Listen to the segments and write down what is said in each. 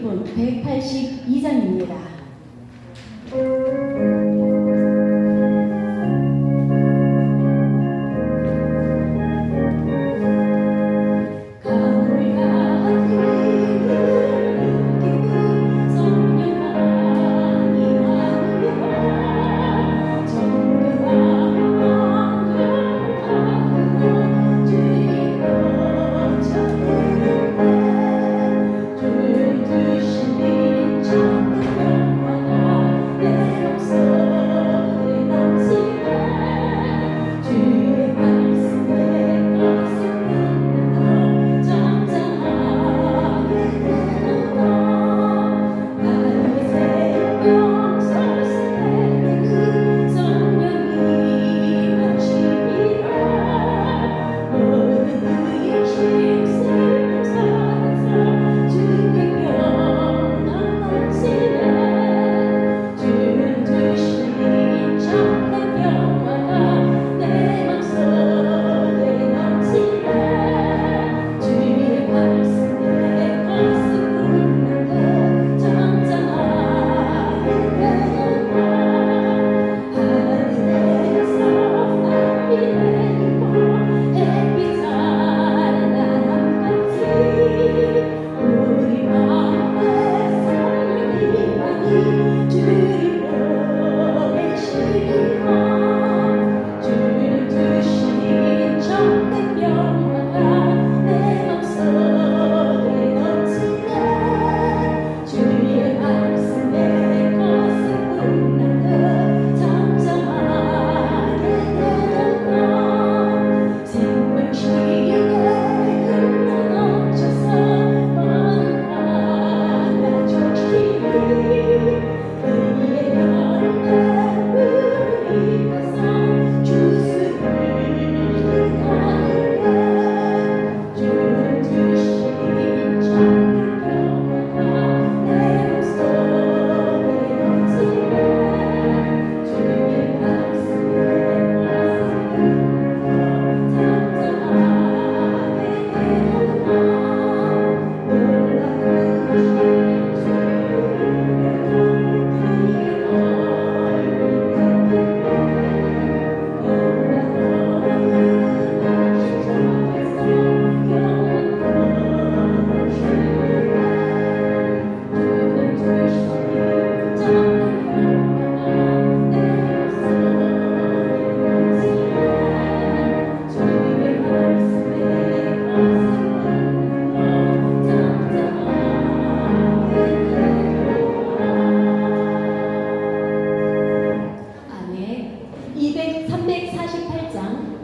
100분 182장입니다.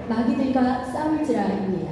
마귀들과 싸울지라입니다.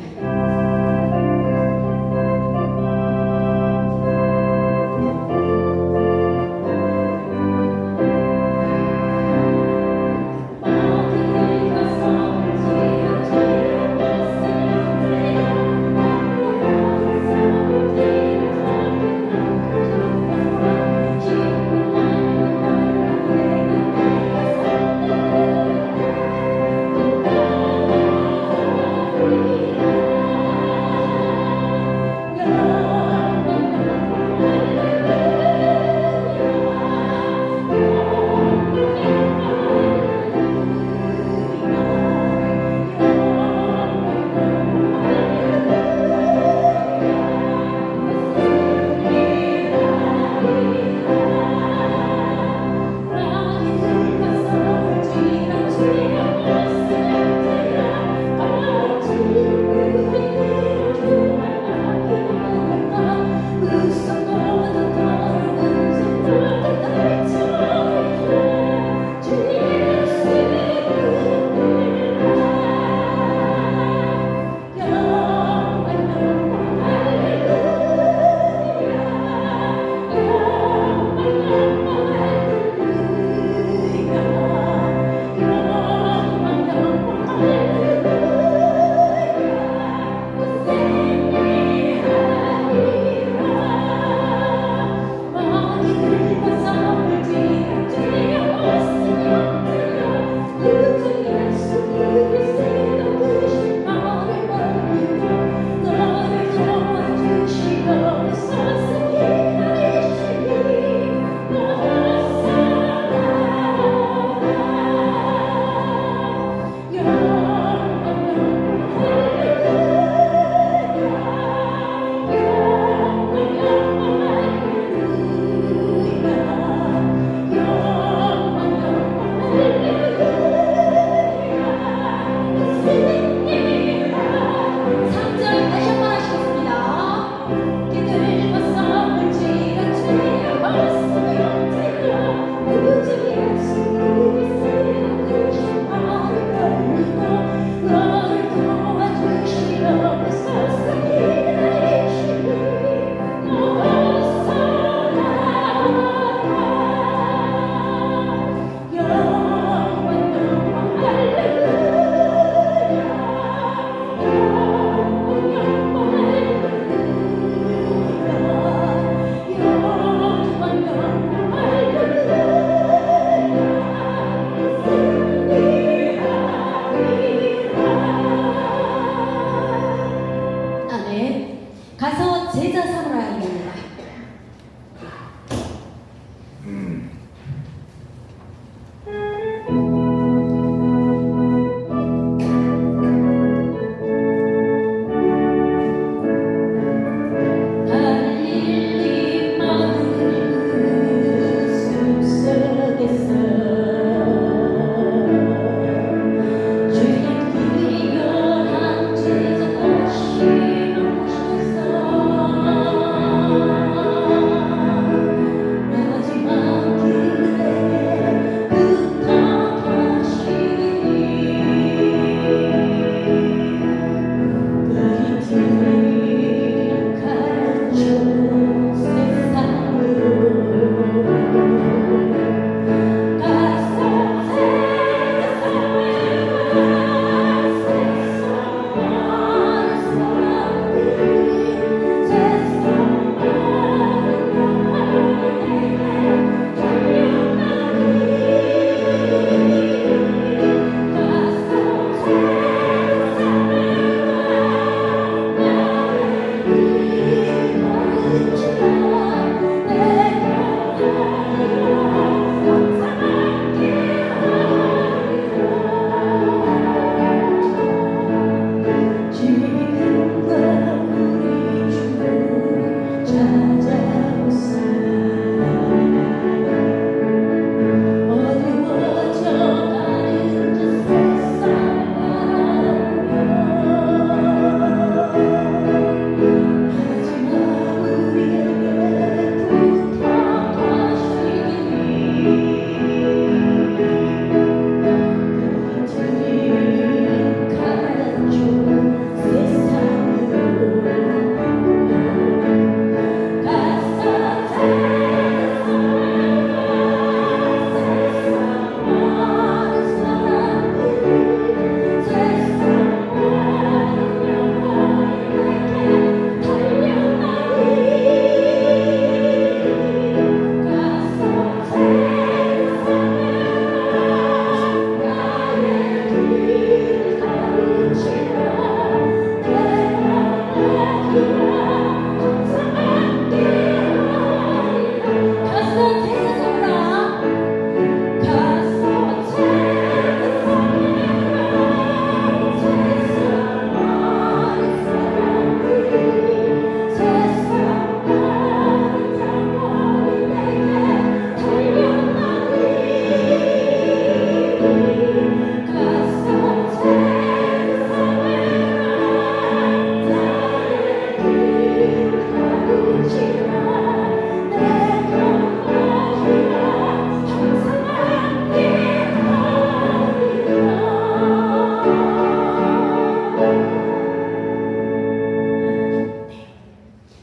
가서 제자 삼으라입니다.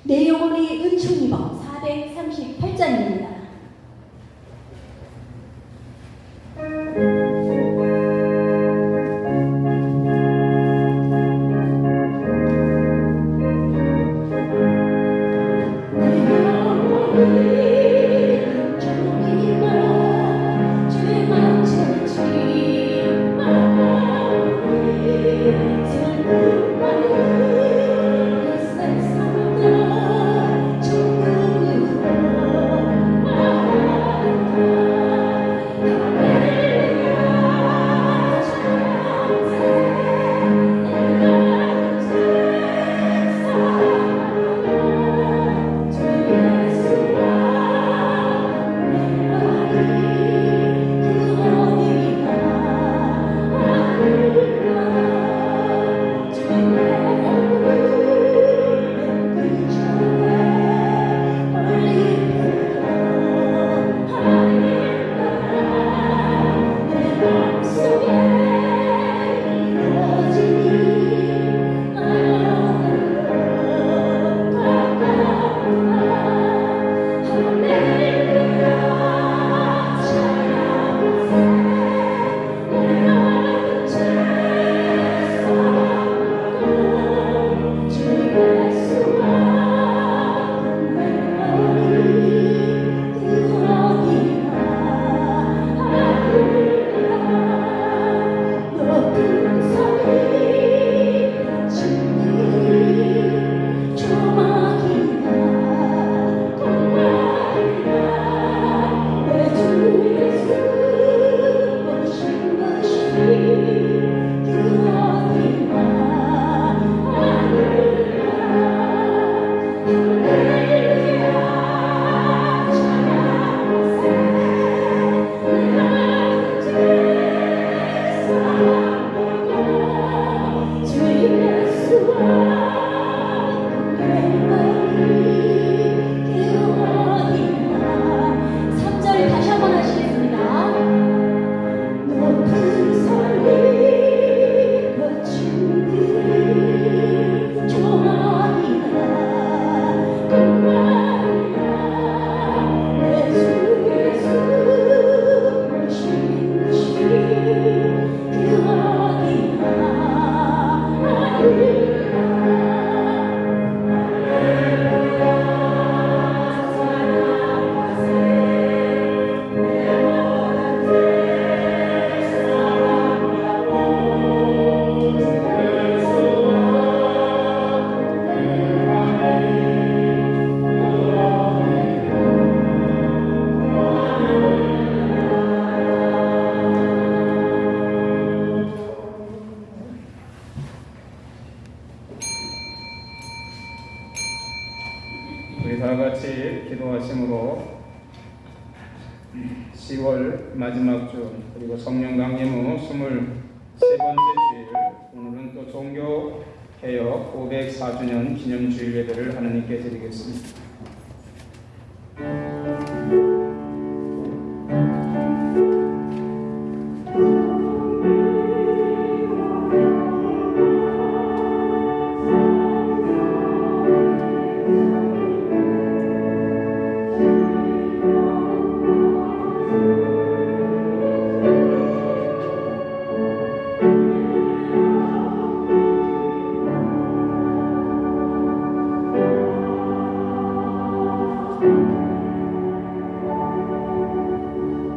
내 영혼이 은총 입어 438장입니다. 저 우리 다 같이 기도하심으로 10월 마지막 주 그리고 성령 강림 후 23번째 주일, 오늘은 또 종교개혁 504주년 기념주일 예배를 하나님께 드리겠습니다.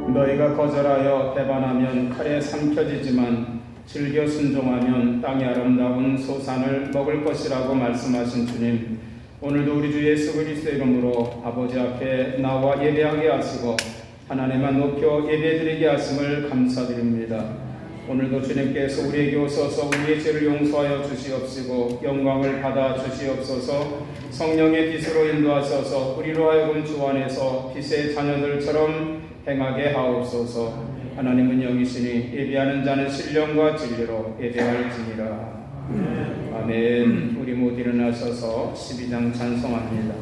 너희가 거절하여 배반하면 칼에 삼켜지지만 즐겨 순종하면 땅의 아름다운 소산을 먹을 것이라고 말씀하신 주님, 오늘도 우리 주 예수 그리스도 이름으로 아버지 앞에 나와 예배하게 하시고 하나님만 높여 예배드리게 하심을 감사드립니다. 오늘도 주님께서 우리에게 오셔서 우리의 죄를 용서하여 주시옵시고 영광을 받아 주시옵소서. 성령의 빛으로 인도하셔서 우리로 하여금 주 안에서 빛의 자녀들처럼 행하게 하옵소서. 하나님은 영이시니 예배하는 자는 신령과 진리로 예배할지니라. 아멘. 우리 모두 일어나셔서 12장 찬송합니다.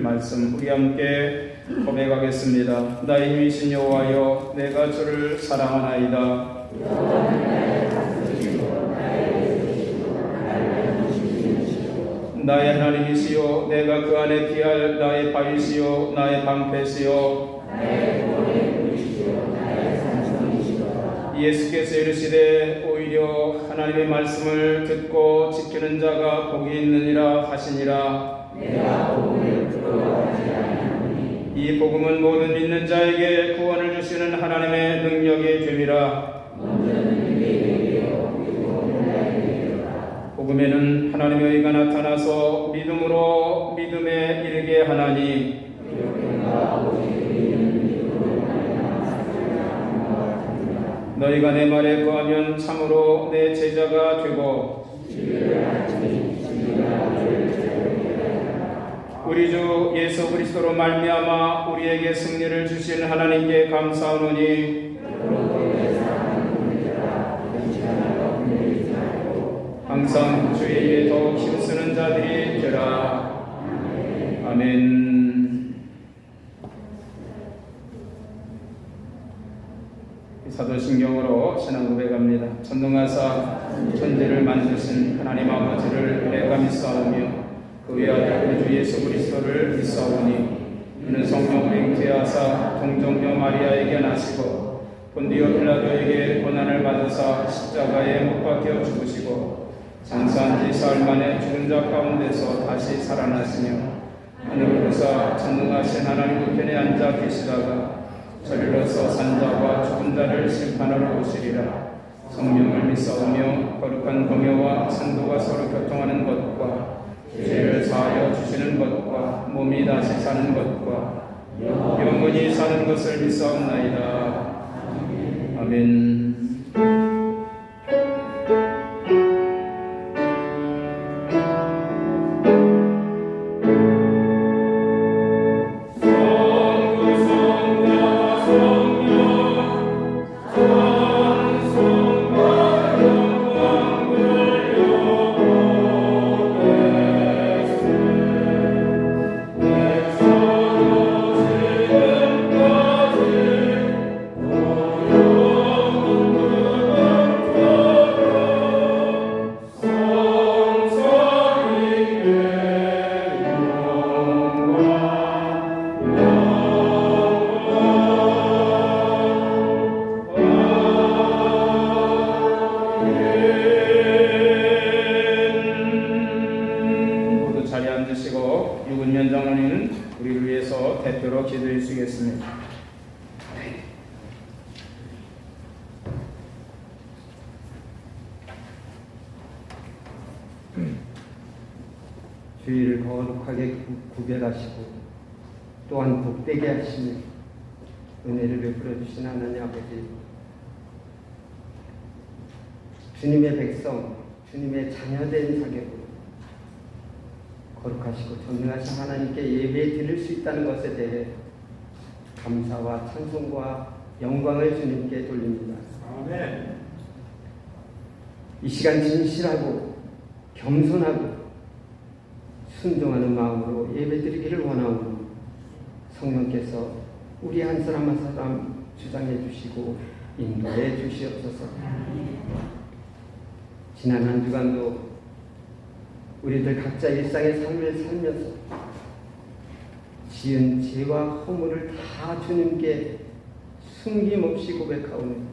말씀 우리 함께 고백하겠습니다. 나의 힘이신 여호와여, 내가 주를 사랑하나이다. 나의 하나님이시요 내가 그 안에 피할 나의 바위시요 나의 방패시요 예수께서 이르시되 오히려 하나님의 말씀을 듣고 지키는 자가 복이 있느니라 하시니라. 이 복음은 모든 믿는 자에게 구원을 주시는 하나님의 능력이 됨이라. 복음에는 하나님의 의가 나타나서 믿음으로 믿음에 이르게 하나니 너희가 내 말에 거하면 참으로 내 제자가 되고 우리 주 예수 그리스도로 말미암아 우리에게 승리를 주신 하나님께 감사하노니 항상 주의 일에 더욱 힘쓰는 자들이 되라. 아멘. 사도신경으로 신앙 고백합니다. 전능하사 천지를 만드신 하나님 아버지를 내가 믿사오며 그 외아들 우리 주 예수 그리스도를 믿사오니 그는 성령으로 잉태하사 동정녀 마리아에게 나시고 본디오 빌라도에게 고난을 받으사 십자가에 못 박혀 죽으시고 장사한 지 사흘 만에 죽은 자 가운데서 다시 살아나시며 하늘로서 전능하신 하나님 우편에 앉아 계시다가 저리로서 산자와 죽은 자를 심판하러 오시리라. 성령을 믿사오며 거룩한 공예와 san도가 서로 교통하는 것과 죄를 사하여 주시는 것과 몸이 다시 사는 것과 영원히 사는 것을 믿사옵나이다. 아멘. 유근현 장로님은 우리를 위해서 대표로 기도해 주시겠습니다. 주의를 거룩하게 구별하시고 또한 복되게 하시며 은혜를 베풀어 주신 하나님 아버지, 주님의 백성, 주님의 자녀된 사격으로 거룩하시고 전능하신 하나님께 예배 드릴 수 있다는 것에 대해 감사와 찬송과 영광을 주님께 돌립니다. 아멘. 이 시간 진실하고 겸손하고 순종하는 마음으로 예배 드리기를 원하오니 성령께서 우리 한 사람 한 사람 주장해 주시고 인도해 주시옵소서. 지난 한 주간도 우리들 각자 일상의 삶을 살면서 지은 죄와 허물을 다 주님께 숨김없이 고백하오니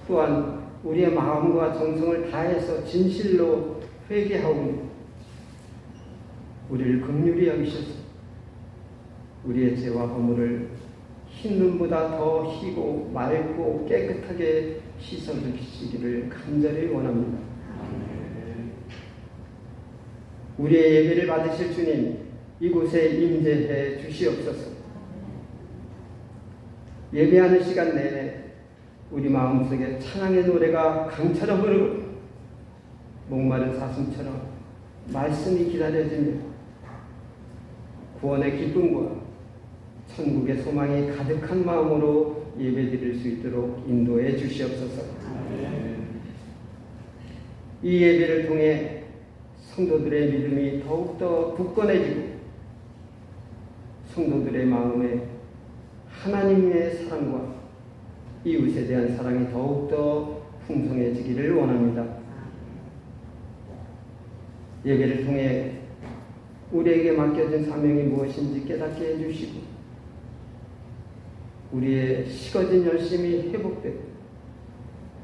또한 우리의 마음과 정성을 다해서 진실로 회개하오니 우리를 긍휼히 여기셔서 우리의 죄와 허물을 흰 눈보다 더 희고 맑고 깨끗하게 씻어주시기를 간절히 원합니다. 우리의 예배를 받으실 주님, 이곳에 임재해 주시옵소서. 예배하는 시간 내내 우리 마음속에 찬양의 노래가 강처럼 흐르고 목마른 사슴처럼 말씀이 기다려지며 구원의 기쁨과 천국의 소망이 가득한 마음으로 예배드릴 수 있도록 인도해 주시옵소서. 이 예배를 통해 성도들의 믿음이 더욱더 굳건해지고 성도들의 마음에 하나님의 사랑과 이웃에 대한 사랑이 더욱더 풍성해지기를 원합니다. 예배를 통해 우리에게 맡겨진 사명이 무엇인지 깨닫게 해주시고 우리의 식어진 열심이 회복되고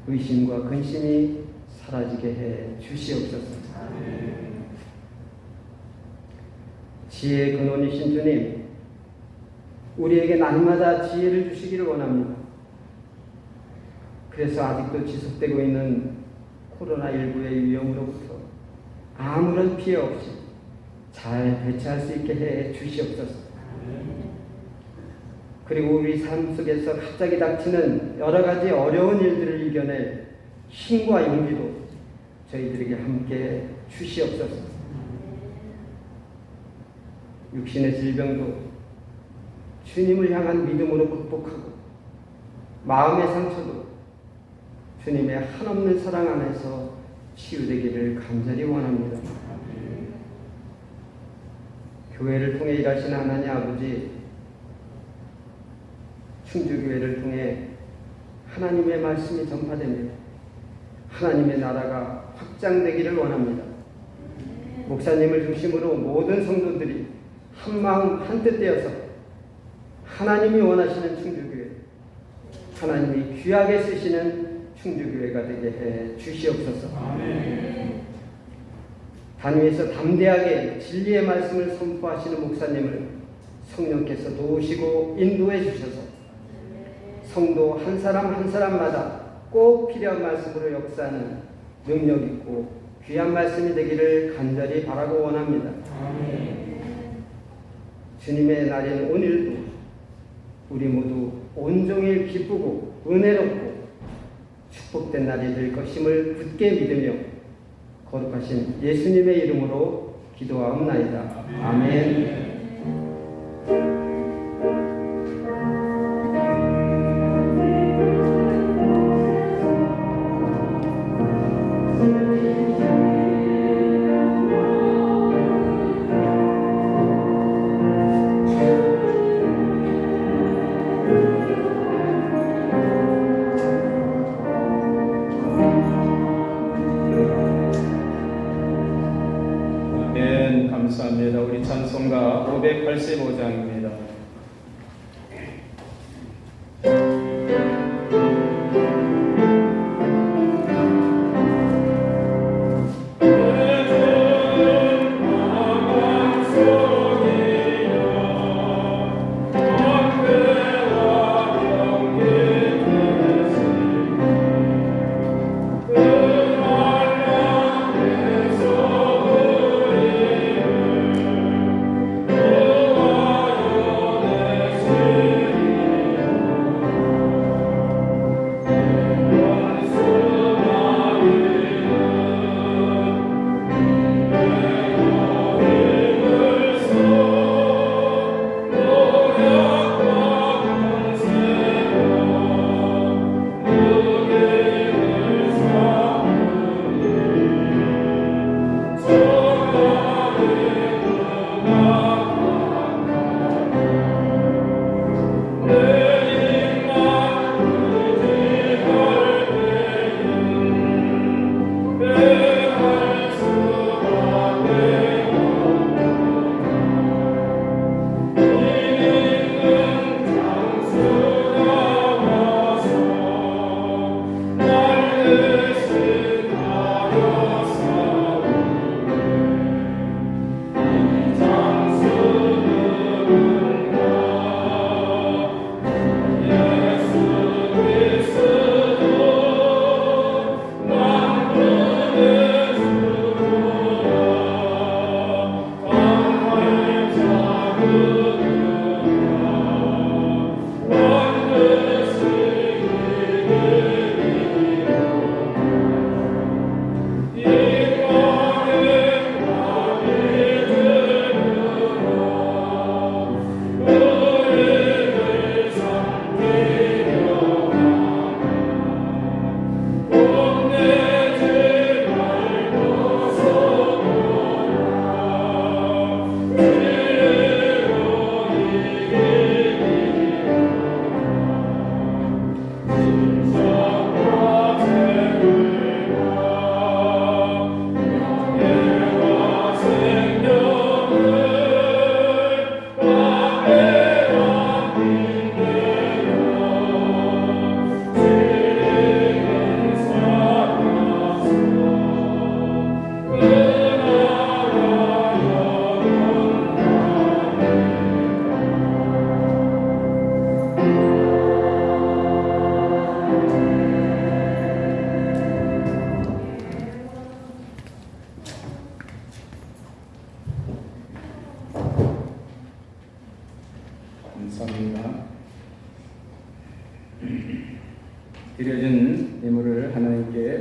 의심과 근심이 사라지게 해 주시옵소서. 지혜의 근원이신 주님, 우리에게 날마다 지혜를 주시기를 원합니다. 그래서 아직도 지속되고 있는 코로나19의 위험으로부터 아무런 피해 없이 잘 대처할 수 있게 해 주시옵소서. 그리고 우리 삶 속에서 갑자기 닥치는 여러 가지 어려운 일들을 이겨낼 힘과 용기도 저희들에게 함께 주시옵소서. 육신의 질병도 주님을 향한 믿음으로 극복하고 마음의 상처도 주님의 한없는 사랑 안에서 치유되기를 간절히 원합니다. 교회를 통해 일하시는 하나님 아버지, 충주교회를 통해 하나님의 말씀이 전파됩니다. 하나님의 나라가 확장되기를 원합니다. 목사님을 중심으로 모든 성도들이 한마음 한뜻 되어서 하나님이 원하시는 충주교회, 하나님이 귀하게 쓰시는 충주교회가 되게 해 주시옵소서. 단위에서 담대하게 진리의 말씀을 선포하시는 목사님을 성령께서 도우시고 인도해 주셔서 성도 한 사람 한 사람마다 꼭 필요한 말씀으로 역사하는 능력 있고 귀한 말씀이 되기를 간절히 바라고 원합니다. 주님의 날인 오늘도 우리 모두 온종일 기쁘고 은혜롭고 축복된 날이 될 것임을 굳게 믿으며 거룩하신 예수님의 이름으로 기도하옵나이다. 아멘. 감사합니다. 우리 찬송가 585장입니다. Oh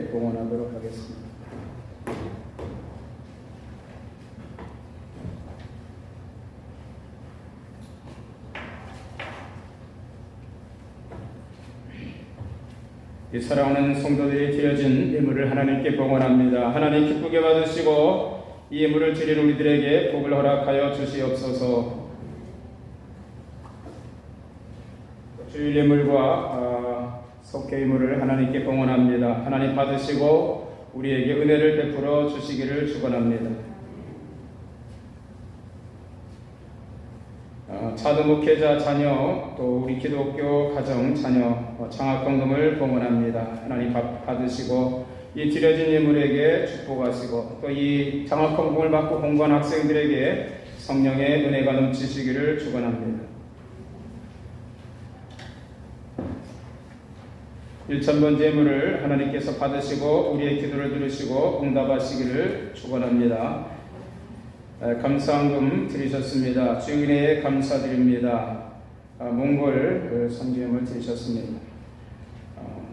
함께 봉헌하도록 하겠습니다. 이 사랑하는 성도들이 드려진 예물을 하나님께 봉헌합니다. 하나님 기쁘게 받으시고 이 예물을 드린 우리들에게 복을 허락하여 주시옵소서. 주일 예물과 속죄 예물을 하나님께 봉헌합니다. 하나님 받으시고 우리에게 은혜를 베풀어 주시기를 축원합니다. 차도 목회자 자녀 또 우리 기독교 가정 자녀 장학금을 봉헌합니다. 하나님 받으시고 이 드려진 예물에게 축복하시고 또 이 장학금을 받고 공부한 학생들에게 성령의 은혜가 넘치시기를 축원합니다. 1,000번 예물을 하나님께서 받으시고 우리의 기도를 들으시고 응답하시기를 축원합니다. 감사한금 드리셨습니다. 주인에 감사드립니다. 몽골 선교예물 드리셨습니다.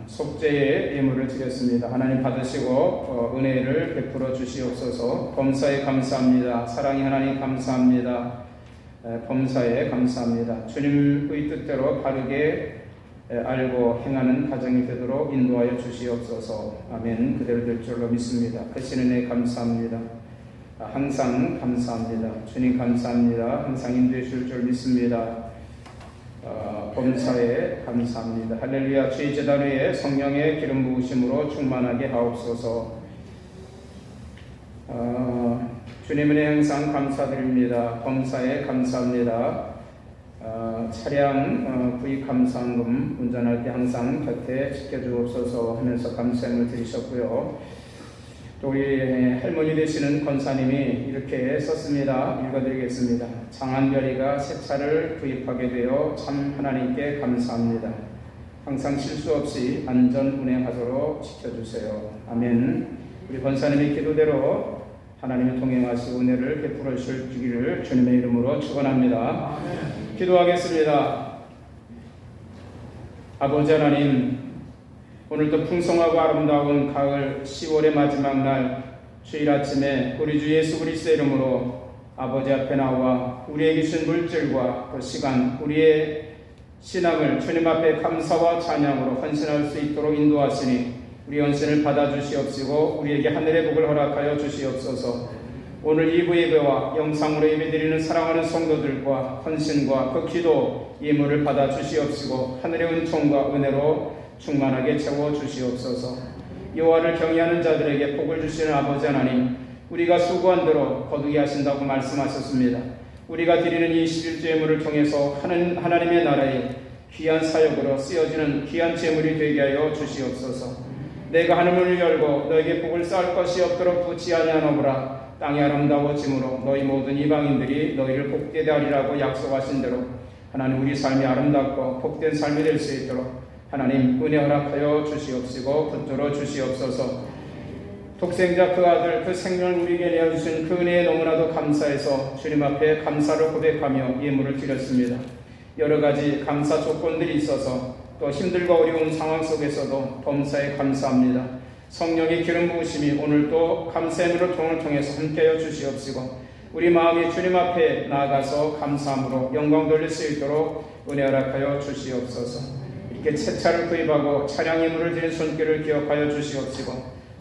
속죄의 예물을 드렸습니다. 하나님 받으시고 은혜를 베풀어 주시옵소서. 범사에 감사합니다. 사랑의 하나님 감사합니다. 범사에 감사합니다. 주님의 뜻대로 바르게 알고 행하는 가정이 되도록 인도하여 주시옵소서. 아멘. 그대로 될 줄로 믿습니다. 크신 은혜 감사합니다. 항상 감사합니다. 주님 감사합니다. 항상 인도해 줄 줄 믿습니다. 범사에 감사합니다. 할렐루야. 주의 제단 위에 성령의 기름 부으심으로 충만하게 하옵소서. 주님의 항상 감사드립니다. 범사에 감사합니다. 차량 구입 감사한금 운전할 때 항상 곁에 지켜주옵소서 하면서 감사함을 드리셨고요. 또 우리 할머니 되시는 권사님이 이렇게 썼습니다. 읽어드리겠습니다. 장한별이가 새 차를 구입하게 되어 참 하나님께 감사합니다. 항상 실수 없이 안전 운행하도록 지켜주세요. 아멘. 우리 권사님의 기도대로 하나님의 동행하시고 은혜를 베풀어 주시기를 주님의 이름으로 축원합니다. 기도하겠습니다. 아버지 하나님, 오늘도 풍성하고 아름다운 가을 10월의 마지막 날 주일 아침에 우리 주 예수 그리스도의 이름으로 아버지 앞에 나와 우리에게 주신 물질과 그 시간, 우리의 신앙을 주님 앞에 감사와 찬양으로 헌신할 수 있도록 인도하시니 우리 헌신을 받아주시옵시고 우리에게 하늘의 복을 허락하여 주시옵소서. 오늘 2부 예배와 영상으로 예배드리는 사랑하는 성도들과 헌신과 그 기도 예물을 받아주시옵시고 하늘의 은총과 은혜로 충만하게 채워주시옵소서. 여호와를 경외하는 자들에게 복을 주시는 아버지 하나님, 우리가 수고한 대로 거두게 하신다고 말씀하셨습니다. 우리가 드리는 이 11조 예물을 통해서 하나님의 나라에 귀한 사역으로 쓰여지는 귀한 제물이 되게 하여 주시옵소서. 내가 하늘문을 열고 너에게 복을 쌓을 것이 없도록 붙지 아니하노라. 땅이 아름다워짐으로 너희 모든 이방인들이 너희를 복되게 하리라고 약속하신 대로 하나님 우리 삶이 아름답고 복된 삶이 될 수 있도록 하나님 은혜 허락하여 주시옵시고 붙들어 주시옵소서. 독생자 그 아들 그 생명을 우리에게 내어주신 그 은혜에 너무나도 감사해서 주님 앞에 감사를 고백하며 예물을 드렸습니다. 여러 가지 감사 조건들이 있어서 또 힘들고 어려운 상황 속에서도 범사에 감사합니다. 성령의 기름 부으심이 오늘도 감사의 물을 통해서 함께하여 주시옵시고 우리 마음이 주님 앞에 나아가서 감사함으로 영광 돌릴 수 있도록 은혜 허락하여 주시옵소서. 이렇게 새 차를 구입하고 차량 예물을 드린 손길을 기억하여 주시옵시고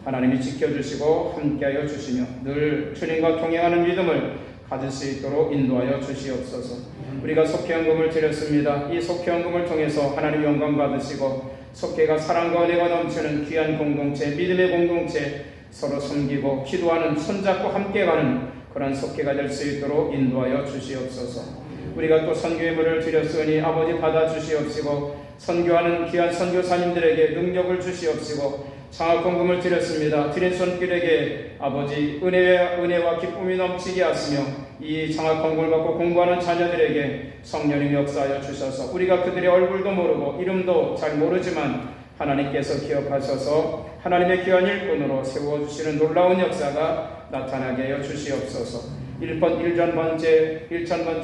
하나님이 지켜주시고 함께하여 주시며 늘 주님과 동행하는 믿음을 가질 수 있도록 인도하여 주시옵소서. 우리가 속회헌금을 드렸습니다. 이 속회헌금을 통해서 하나님 영광 받으시고 속회가 사랑과 은혜가 넘치는 귀한 공동체, 믿음의 공동체, 서로 섬기고 기도하는 손잡고 함께 가는 그런 속회가 될 수 있도록 인도하여 주시옵소서. 우리가 또 선교예물을 드렸으니 아버지 받아주시옵시고 선교하는 귀한 선교사님들에게 능력을 주시옵시고 장학금을 드렸습니다. 드린 손길에게 아버지 은혜와 기쁨이 넘치게 하시며 이 장학금을 받고 공부하는 자녀들에게 성령님 역사하여 주셔서 우리가 그들의 얼굴도 모르고 이름도 잘 모르지만 하나님께서 기억하셔서 하나님의 귀한 일꾼으로 세워주시는 놀라운 역사가 나타나게 하여 주시옵소서. 일천번째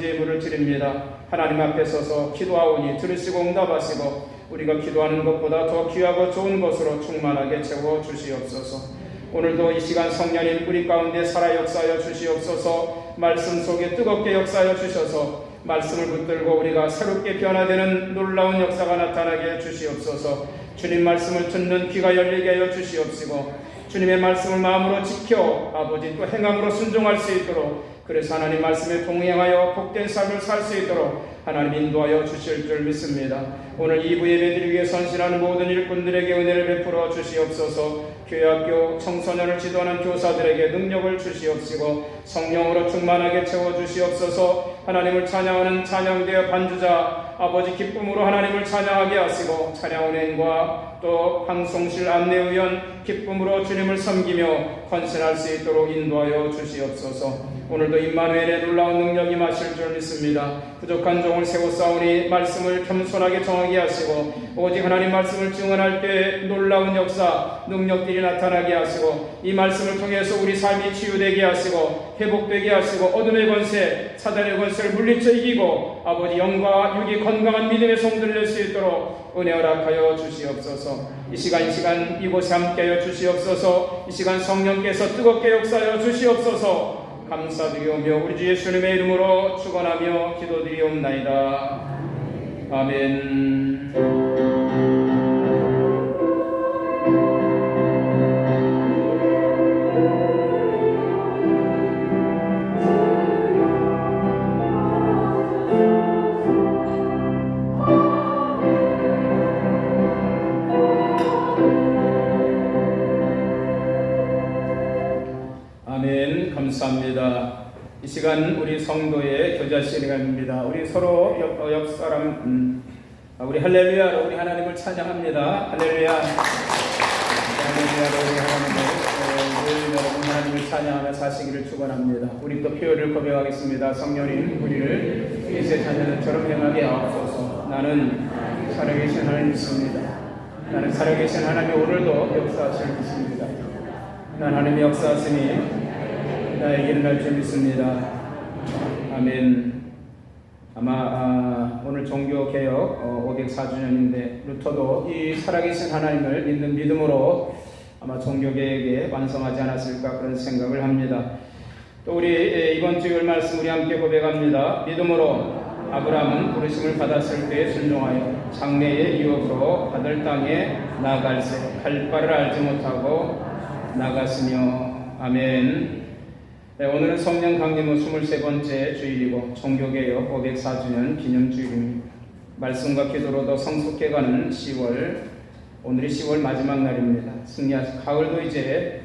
예물을 드립니다. 하나님 앞에 서서 기도하오니 들으시고 응답하시고 우리가 기도하는 것보다 더 귀하고 좋은 것으로 충만하게 채워 주시옵소서. 오늘도 이 시간 성령님 우리 가운데 살아 역사하여 주시옵소서. 말씀 속에 뜨겁게 역사하여 주셔서 말씀을 붙들고 우리가 새롭게 변화되는 놀라운 역사가 나타나게 해 주시옵소서. 주님 말씀을 듣는 귀가 열리게 하여 주시옵시고 주님의 말씀을 마음으로 지켜 아버지 또 행함으로 순종할 수 있도록, 그래서 하나님 말씀에 동행하여 복된 삶을 살 수 있도록 하나님 인도하여 주실 줄 믿습니다. 오늘 2부 예배드리기 위해 선신하는 모든 일꾼들에게 은혜를 베풀어 주시옵소서. 교회학교 청소년을 지도하는 교사들에게 능력을 주시옵시고 성령으로 충만하게 채워주시옵소서. 하나님을 찬양하는 찬양대의 반주자 아버지 기쁨으로 하나님을 찬양하게 하시고 찬양은행과 또 방송실 안내위원 기쁨으로 주님을 섬기며 헌신할 수 있도록 인도하여 주시옵소서. 오늘도 임마누엘의 놀라운 능력이 임하실 줄 믿습니다. 부족한 종을 세우사오니 말씀을 겸손하게 정하게 하시고 오직 하나님 말씀을 증언할 때 놀라운 역사 능력들이 나타나게 하시고 이 말씀을 통해서 우리 삶이 치유되게 하시고 회복되게 하시고 어둠의 권세 사단의 권세를 물리쳐 이기고 아버지 영과 육이 건강한 믿음의 성도를 낼 수 있도록 은혜 허락하여 주시옵소서. 이 시간 이곳에 함께하여 주시옵소서. 이 시간 성령께서 뜨겁게 역사하여 주시옵소서. 감사드리오며 우리 주 예수님의 이름으로 축원하며 기도드리옵나이다. 아멘. 아멘. 감사합니다. 이 시간 우리 성도의 교제 시간입니다. 우리 서로 옆 사람 우리 할렐루야로 우리 하나님을 찬양합니다. 할렐루야. 할렐루야로 우리 여러분 하나님을 찬양하며 사시기를 축원합니다. 우리 또 필요를 고백하겠습니다. 성령님 우리를 이세 자녀들처럼 행하게 하옵소서. 나는 살아계신 하나님 믿습니다. 나는 살아계신 하나님이 오늘도 역사하실 믿습니다. 난 하나님의 역사하시니 나에게 일어날 줄 믿습니다. 아멘. 아마 오늘 종교개혁 504주년인데 루터도 이 살아계신 하나님을 믿는 믿음으로 아마 종교개혁에 완성하지 않았을까 그런 생각을 합니다. 또 우리 이번 주일 말씀 우리 함께 고백합니다. 믿음으로 아브라함은 부르심을 받았을 때 순종하여 장래의 유업으로 받을 땅에 나아갈새 갈 바를 알지 못하고 나갔으며. 아멘. 네, 오늘은 성령 강림후 23번째 주일이고 종교개혁 504주년 기념주일입니다. 말씀과 기도로도 성숙해가는 10월, 오늘이 10월 마지막 날입니다. 가을도 이제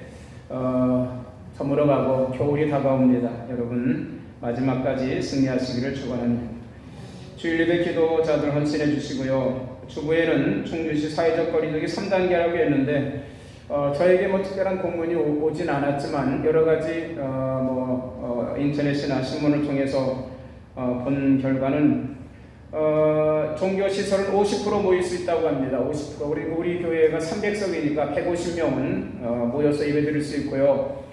저물어가고 겨울이 다가옵니다. 여러분 마지막까지 승리하시기를 축원합니다. 주일 예배 기도자들 헌신해 주시고요. 주부에는 충주시 사회적 거리두기 3단계라고 했는데 저에게 특별한 공문이 오진 않았지만 여러 가지 인터넷이나 신문을 통해서 본 결과는 종교 시설은 50% 모일 수 있다고 합니다. 50%. 우리 교회가 300석이니까 150명은 모여서 예배드릴 수 있고요.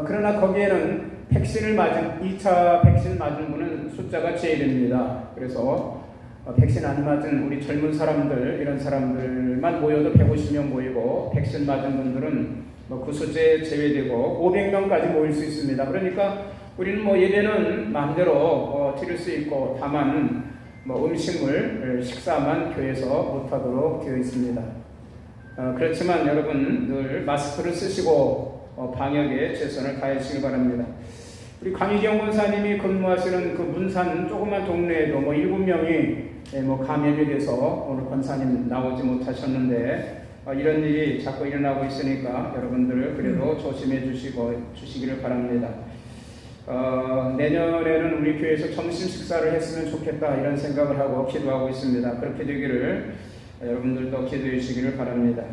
그러나 거기에는 백신을 맞은 2차 백신 맞은 분은 숫자가 제일입니다. 그래서 백신 안 맞은 우리 젊은 사람들 이런 사람들만 모여도 150명 모이고 백신 맞은 분들은 그 숫자에 제외되고 500명까지 모일 수 있습니다. 그러니까 우리는 예배는 마음대로 드릴 수 있고 다만 음식물 식사만 교회에서 못하도록 되어 있습니다. 그렇지만 여러분 늘 마스크를 쓰시고 방역에 최선을 다하시길 바랍니다. 우리 강희경 권사님이 근무하시는 그 문산 조그만 동네에도 7명이 감염이 돼서 오늘 권사님 나오지 못하셨는데 이런 일이 자꾸 일어나고 있으니까 여러분들 그래도 조심해 주시기를 바랍니다. 내년에는 우리 교회에서 점심 식사를 했으면 좋겠다 이런 생각을 하고 기도하고 있습니다. 그렇게 되기를 여러분들도 기도해 주시기를 바랍니다.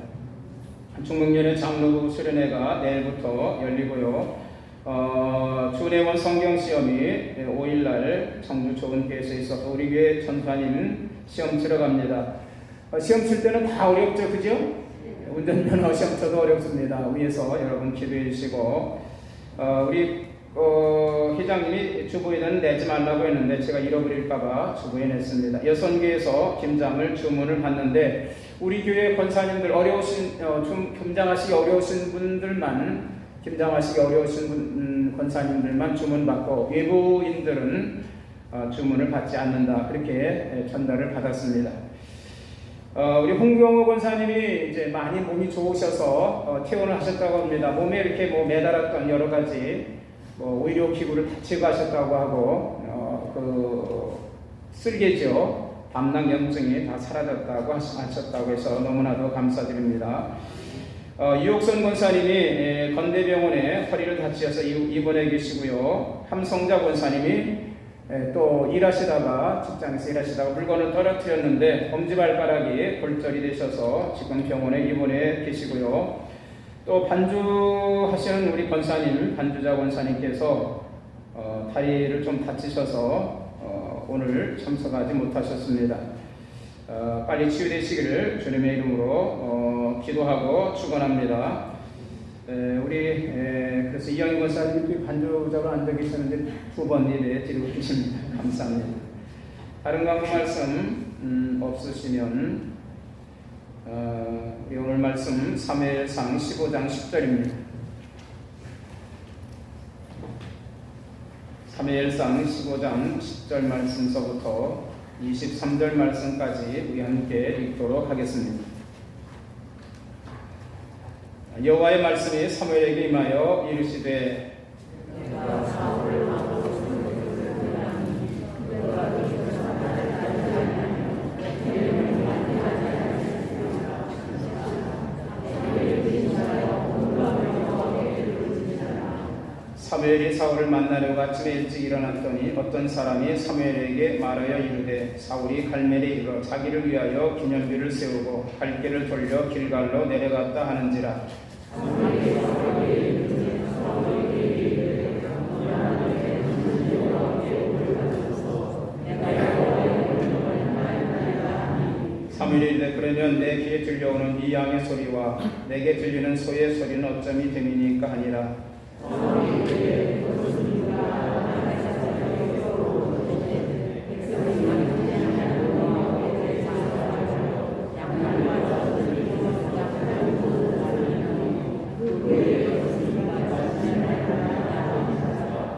중국년의 장로부 수련회가 내일부터 열리고요. 주내원 성경시험이 5일날 청주 조은교에서 있어서 우리 교회 전사님 시험 치러 갑니다. 시험 칠 때는 다 어렵죠, 그죠? 운전면허 시험 쳐도 어렵습니다. 위에서 여러분 기도해 주시고 우리 회장님이 주보에는 내지 말라고 했는데 제가 잃어버릴까봐 주보에 냈습니다. 여선교에서 김장을 주문을 받는데 우리 교회 권사님들 어려우신 김장하시기 어려우신 분들만 김장하시기 어려우신 권사님들만 주문 받고 외부인들은 주문을 받지 않는다, 그렇게 전달을 받았습니다. 우리 홍경호 권사님이 이제 많이 몸이 좋으셔서 퇴원을 하셨다고 합니다. 몸에 이렇게 매달았던 여러 가지 의료기구를 다치고 하셨다고 하고 쓸개죠, 담낭염증이 다 사라졌다고 하셨다고 해서 너무나도 감사드립니다. 유옥선 권사님이 건대병원에 허리를 다치셔서 입원해 계시고요. 함성자 권사님이 또 직장에서 일하시다가 물건을 떨어뜨렸는데 엄지발가락이 골절이 되셔서 지금 병원에 입원해 계시고요. 또 반주하시는 우리 권사님, 반주자 권사님께서 다리를 좀 다치셔서 오늘 참석하지 못하셨습니다. 빨리 치유되시기를 주님의 이름으로 기도하고 축원합니다. 그래서 이영희 권사님이 반주자로 앉아 계셨는데 2번 예배 드리고 계십니다. 감사합니다. 다른 광고 말씀 없으시면 오늘 말씀 사무엘상 15장 10절입니다. 사무엘상 15장 10절 말씀서부터 23절 말씀까지 우리 함께 읽도록 하겠습니다. 여호와의 말씀이 사무엘에게 임하여 이르시되 사무엘이 사울을 만나려고 아침에 일찍 일어났더니 어떤 사람이 사무엘에게 말하여 이르되 사울이 갈멜에 이르러 자기를 위하여 기념비를 세우고 갈 길을 돌려 길갈로 내려갔다 하는지라. 사무엘이 이르되 그러면 내 귀에 들려오는 이 양의 소리와 내게 들리는 소의 소리는 어점이 됨이니까 하니라.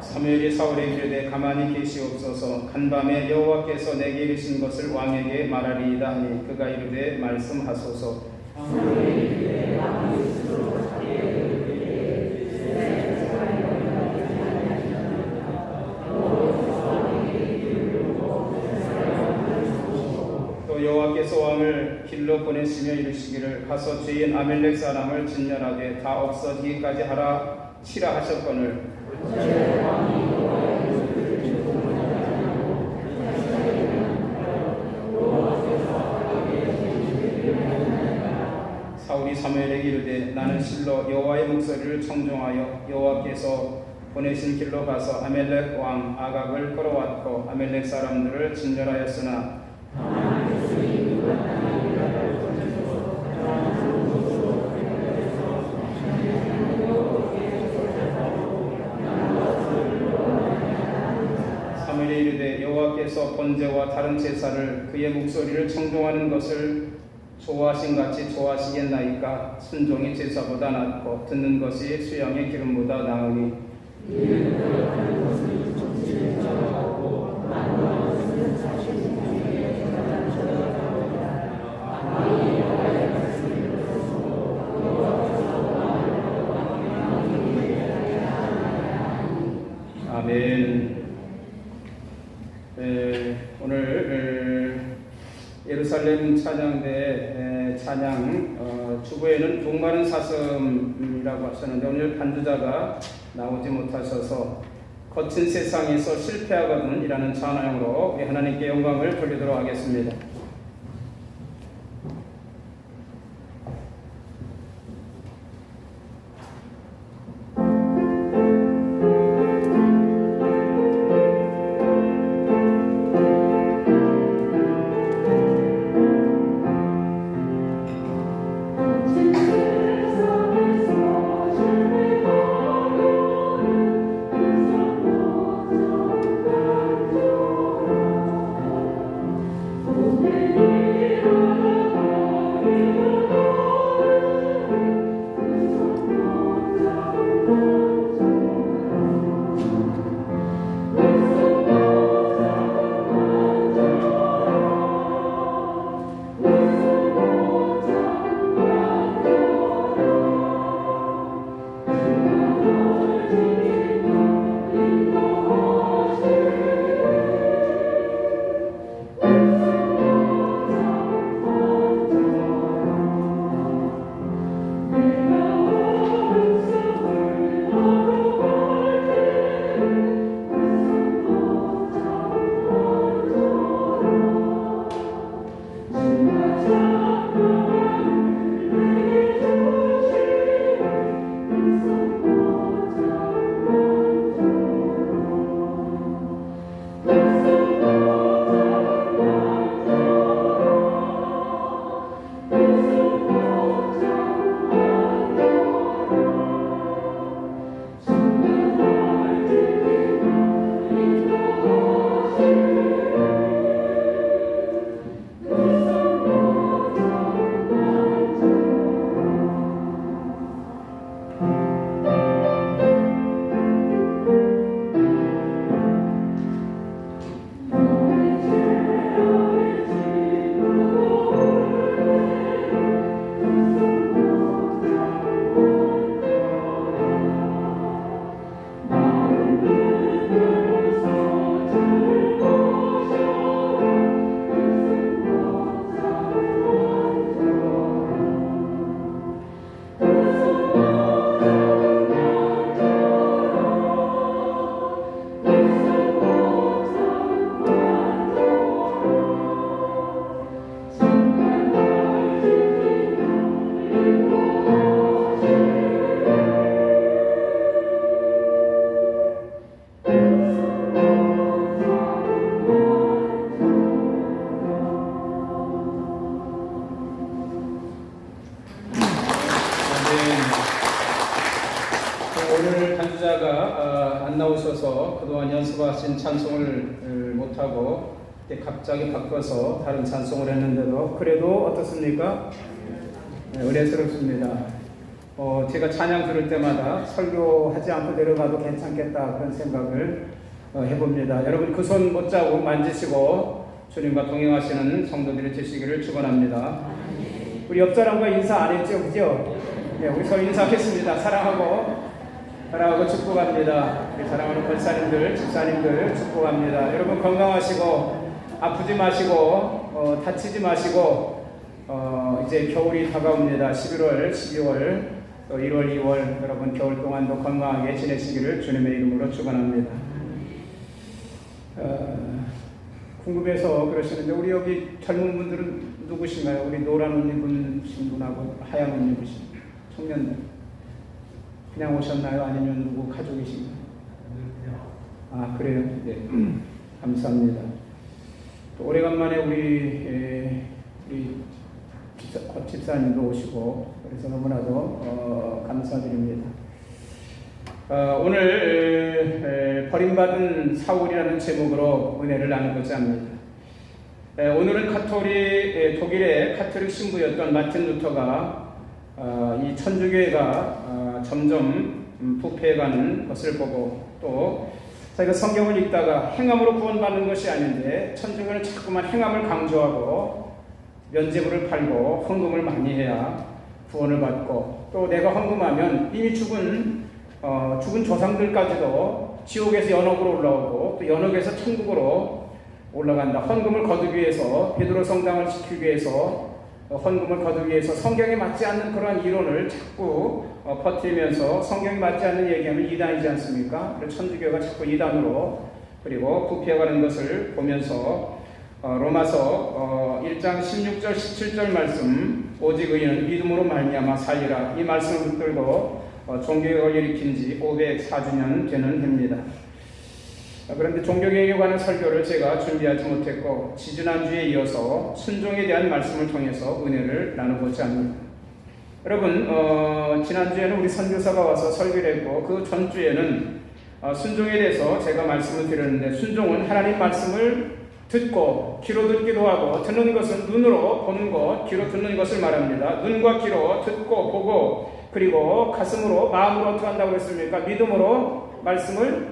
사무엘이 사울에게 이르되 가만히 계시옵소서. 간밤에 여호와께서 내게 이르신 것을 왕에게 말하리이다 하니 그가 이르되 말씀하소서. 또 여호와께서 왕을 길로 보내시며 이르시기를 가서 죄인 아멜렉 사람을 진멸하되 다 없어지기까지 치라 하셨거늘 사울이 사무엘에게 이르되 나는 실로 여호와의 목소리를 청종하여 여호와께서 보내신 길로 가서 아멜렉 왕 아각을 끌어왔고 아멜렉 사람들을 진멸하였으나 사무엘이 이르되 여호와께서 번제와 다른 제사를 그의 목소리를 청종하는 것을 좋아하신 같이 좋아하시겠나이까. 순종이 제사보다 낫고 듣는 것이 수양의 기름보다 나으니 아멘. 오늘 예루살렘 찬양대 찬양 주보에는 복마른 사슴이라고 하셨는데 오늘 반주자가 나오지 못하셔서 거친 세상에서 실패하거든 이라는 찬양으로 하나님께 영광을 돌리도록 하겠습니다. 오늘 단주자가 안 나오셔서 그동안 연습하신 찬송을 못하고 갑자기 바꿔서 다른 찬송을 했는데도 그래도 어떻습니까? 은혜스럽습니다. 제가 찬양 들을 때마다 설교하지 않고 내려가도 괜찮겠다 그런 생각을 해봅니다. 여러분 그 손 못자국 만지시고 주님과 동행하시는 성도들이 되시기를 축원합니다. 우리 옆 사람과 인사 안 했죠, 그죠? 네, 우리 서로 인사하겠습니다. 사랑하고 축복합니다. 우리 사랑하는 권사님들, 집사님들 축복합니다. 여러분 건강하시고 아프지 마시고 다치지 마시고 이제 겨울이 다가옵니다. 11월, 12월, 1월, 2월 여러분 겨울 동안도 건강하게 지내시기를 주님의 이름으로 축원합니다. 궁금해서 그러시는데 우리 여기 젊은 분들은 누구신가요? 우리 노란 옷 입으신 분하고 하얀 옷 입으신 청년들 그냥 오셨나요? 아니면 누구 가족이신가요? 아 그래요? 네 감사합니다. 또 오래간만에 우리 집사님도 오시고 그래서 너무나도 감사드립니다. 오늘 버림받은 사울이라는 제목으로 은혜를 나누고자 합니다. 오늘은 독일의 카톨릭 신부였던 마틴 루터가 이 천주교회가 점점 부패해가는 것을 보고 또 자기가 성경을 읽다가 행함으로 구원받는 것이 아닌데 천주교는 자꾸만 행함을 강조하고 면죄부를 팔고 헌금을 많이 해야 구원을 받고 또 내가 헌금하면 이미 죽은 조상들까지도 지옥에서 연옥으로 올라오고 또 연옥에서 천국으로 올라간다. 헌금을 거두기 위해서 베드로 성당을 지키기 위해서 헌금을 거두기 위해서 성경에 맞지 않는 그러한 이론을 자꾸 퍼뜨리면서 성경에 맞지 않는 얘기하면 이단이지 않습니까? 그래서 천주교가 자꾸 이단으로 그리고 부패해가는 것을 보면서 로마서 1장 16절 17절 말씀 오직 의인은 믿음으로 말미암아 살리라 이 말씀을 붙들고 종교개혁을 일으킨 지 504주년 되는 해입니다. 그런데 종교개혁에 관한 설교를 제가 준비하지 못했고 지지난주에 이어서 순종에 대한 말씀을 통해서 은혜를 나누고자 합니다. 여러분 지난주에는 우리 선교사가 와서 설교를 했고 그 전주에는 순종에 대해서 제가 말씀을 드렸는데 순종은 하나님 말씀을 듣고 귀로 듣기도 하고 듣는 것은 눈으로 보는 것, 귀로 듣는 것을 말합니다. 눈과 귀로 듣고 보고 그리고 가슴으로 마음으로 어떻게 한다고 했습니까? 믿음으로 말씀을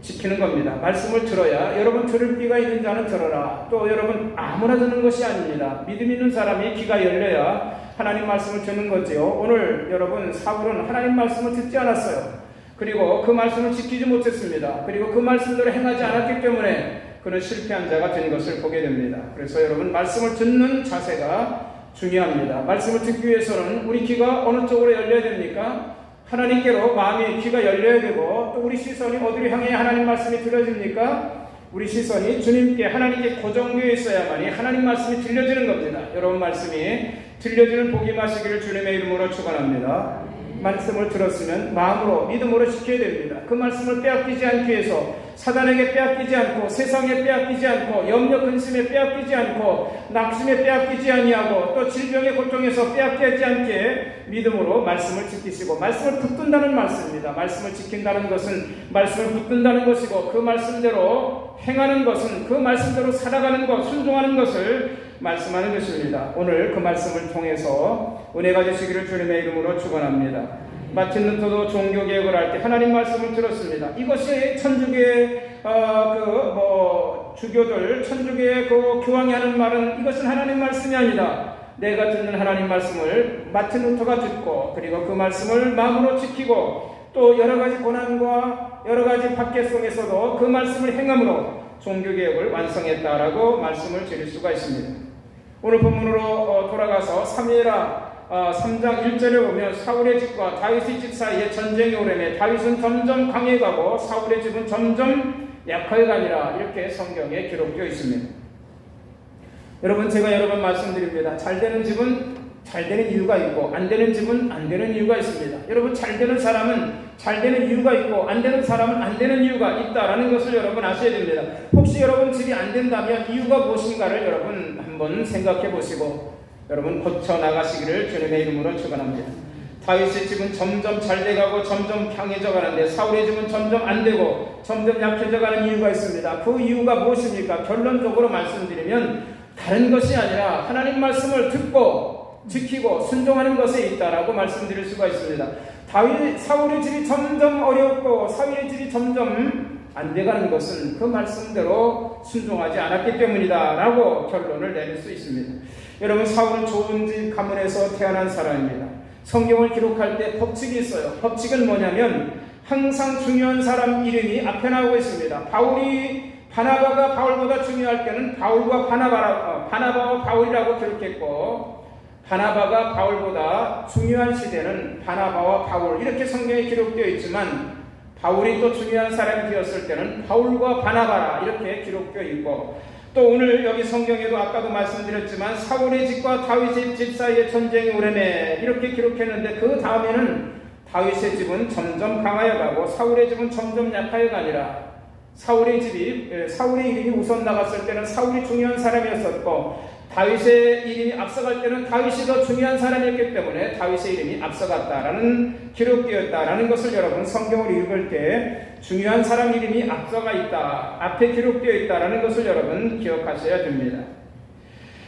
지키는 겁니다. 말씀을 들어야 여러분 들을 귀가 있는 자는 들어라. 또 여러분 아무나 듣는 것이 아닙니다. 믿음 있는 사람이 귀가 열려야 하나님 말씀을 듣는 거지요. 오늘 여러분 사울은 하나님 말씀을 듣지 않았어요. 그리고 그 말씀을 지키지 못했습니다. 그리고 그 말씀대로 행하지 않았기 때문에 그는 실패한 자가 된 것을 보게 됩니다. 그래서 여러분 말씀을 듣는 자세가 중요합니다. 말씀을 듣기 위해서는 우리 귀가 어느 쪽으로 열려야 됩니까? 하나님께로 마음의 귀가 열려야 되고 또 우리 시선이 어디로 향해 하나님 말씀이 들려집니까? 우리 시선이 주님께 하나님께 고정되어 있어야만이 하나님 말씀이 들려지는 겁니다. 여러분 말씀이 들려지는 복이 마시기를 주님의 이름으로 축원합니다. 말씀을 들었으면 마음으로 믿음으로 지켜야 됩니다. 그 말씀을 빼앗기지 않기 위해서 사단에게 빼앗기지 않고 세상에 빼앗기지 않고 염려 근심에 빼앗기지 않고 낙심에 빼앗기지 아니하고 또 질병의 고통에서 빼앗기지 않게 믿음으로 말씀을 지키시고 말씀을 붙든다는 말씀입니다. 말씀을 지킨다는 것은 말씀을 붙든다는 것이고 그 말씀대로 행하는 것은 그 말씀대로 살아가는 것, 순종하는 것을 말씀하는 것입니다. 오늘 그 말씀을 통해서 은혜가 되시기를 주님의 이름으로 축원합니다. 마틴 루터도 종교개혁을 할 때 하나님 말씀을 들었습니다. 이것이 천주교의 주교들, 천주교의 그 교황이 하는 말은 이것은 하나님 말씀이 아니다. 내가 듣는 하나님 말씀을 마틴 루터가 듣고 그리고 그 말씀을 마음으로 지키고 또 여러 가지 고난과 여러 가지 박해 속에서도 그 말씀을 행함으로 종교개혁을 완성했다라고 말씀을 드릴 수가 있습니다. 오늘 본문으로 돌아가서 사무엘하 3장 1절에 보면 사울의 집과 다윗의 집 사이에 전쟁이 오래매 다윗은 점점 강해가고 사울의 집은 점점 약하게 가니라 이렇게 성경에 기록되어 있습니다. 여러분 제가 여러 번 말씀드립니다. 잘 되는 집은 잘 되는 이유가 있고 안 되는 집은 안 되는 이유가 있습니다. 여러분 잘 되는 사람은 잘 되는 이유가 있고 안 되는 사람은 안 되는 이유가 있다라는 것을 여러분 아셔야 됩니다. 혹시 여러분 집이 안 된다면 이유가 무엇인가를 여러분 한번 생각해 보시고 여러분 고쳐 나가시기를 주님의 이름으로 축원합니다. 다윗의 집은 점점 잘 돼가고 점점 강해져 가는데 사울의 집은 점점 안 되고 점점 약해져 가는 이유가 있습니다. 그 이유가 무엇입니까? 결론적으로 말씀드리면 다른 것이 아니라 하나님 말씀을 듣고 지키고 순종하는 것에 있다라고 말씀드릴 수가 있습니다. 사울의 집이 점점 어렵고 사울의 집이 점점 안 돼가는 것은 그 말씀대로 순종하지 않았기 때문이다 라고 결론을 내릴 수 있습니다. 여러분, 사울은 좋은 집 가문에서 태어난 사람입니다. 성경을 기록할 때 법칙이 있어요. 법칙은 뭐냐면 항상 중요한 사람 이름이 앞에 나오고 있습니다. 바나바가 바울보다 중요할 때는 바나바와 바울이라고 기록했고, 바나바가 바울보다 중요한 시대는 바나바와 바울 이렇게 성경에 기록되어 있지만, 바울이 또 중요한 사람이 되었을 때는 바울과 바나바라 이렇게 기록되어 있고, 또 오늘 여기 성경에도 아까도 말씀드렸지만 사울의 집과 다윗의 집 사이에 전쟁이 오래매 이렇게 기록했는데, 그 다음에는 다윗의 집은 점점 강하여 가고 사울의 집은 점점 약하여가 아니라 사울의 이름이 우선 나갔을 때는 사울이 중요한 사람이었었고, 다윗의 이름이 앞서갈 때는 다윗이 더 중요한 사람이었기 때문에 다윗의 이름이 앞서갔다라는 기록되었다라는 것을 여러분 성경을 읽을 때 중요한 사람 이름이 앞서가 있다, 앞에 기록되어 있다라는 것을 여러분 기억하셔야 됩니다.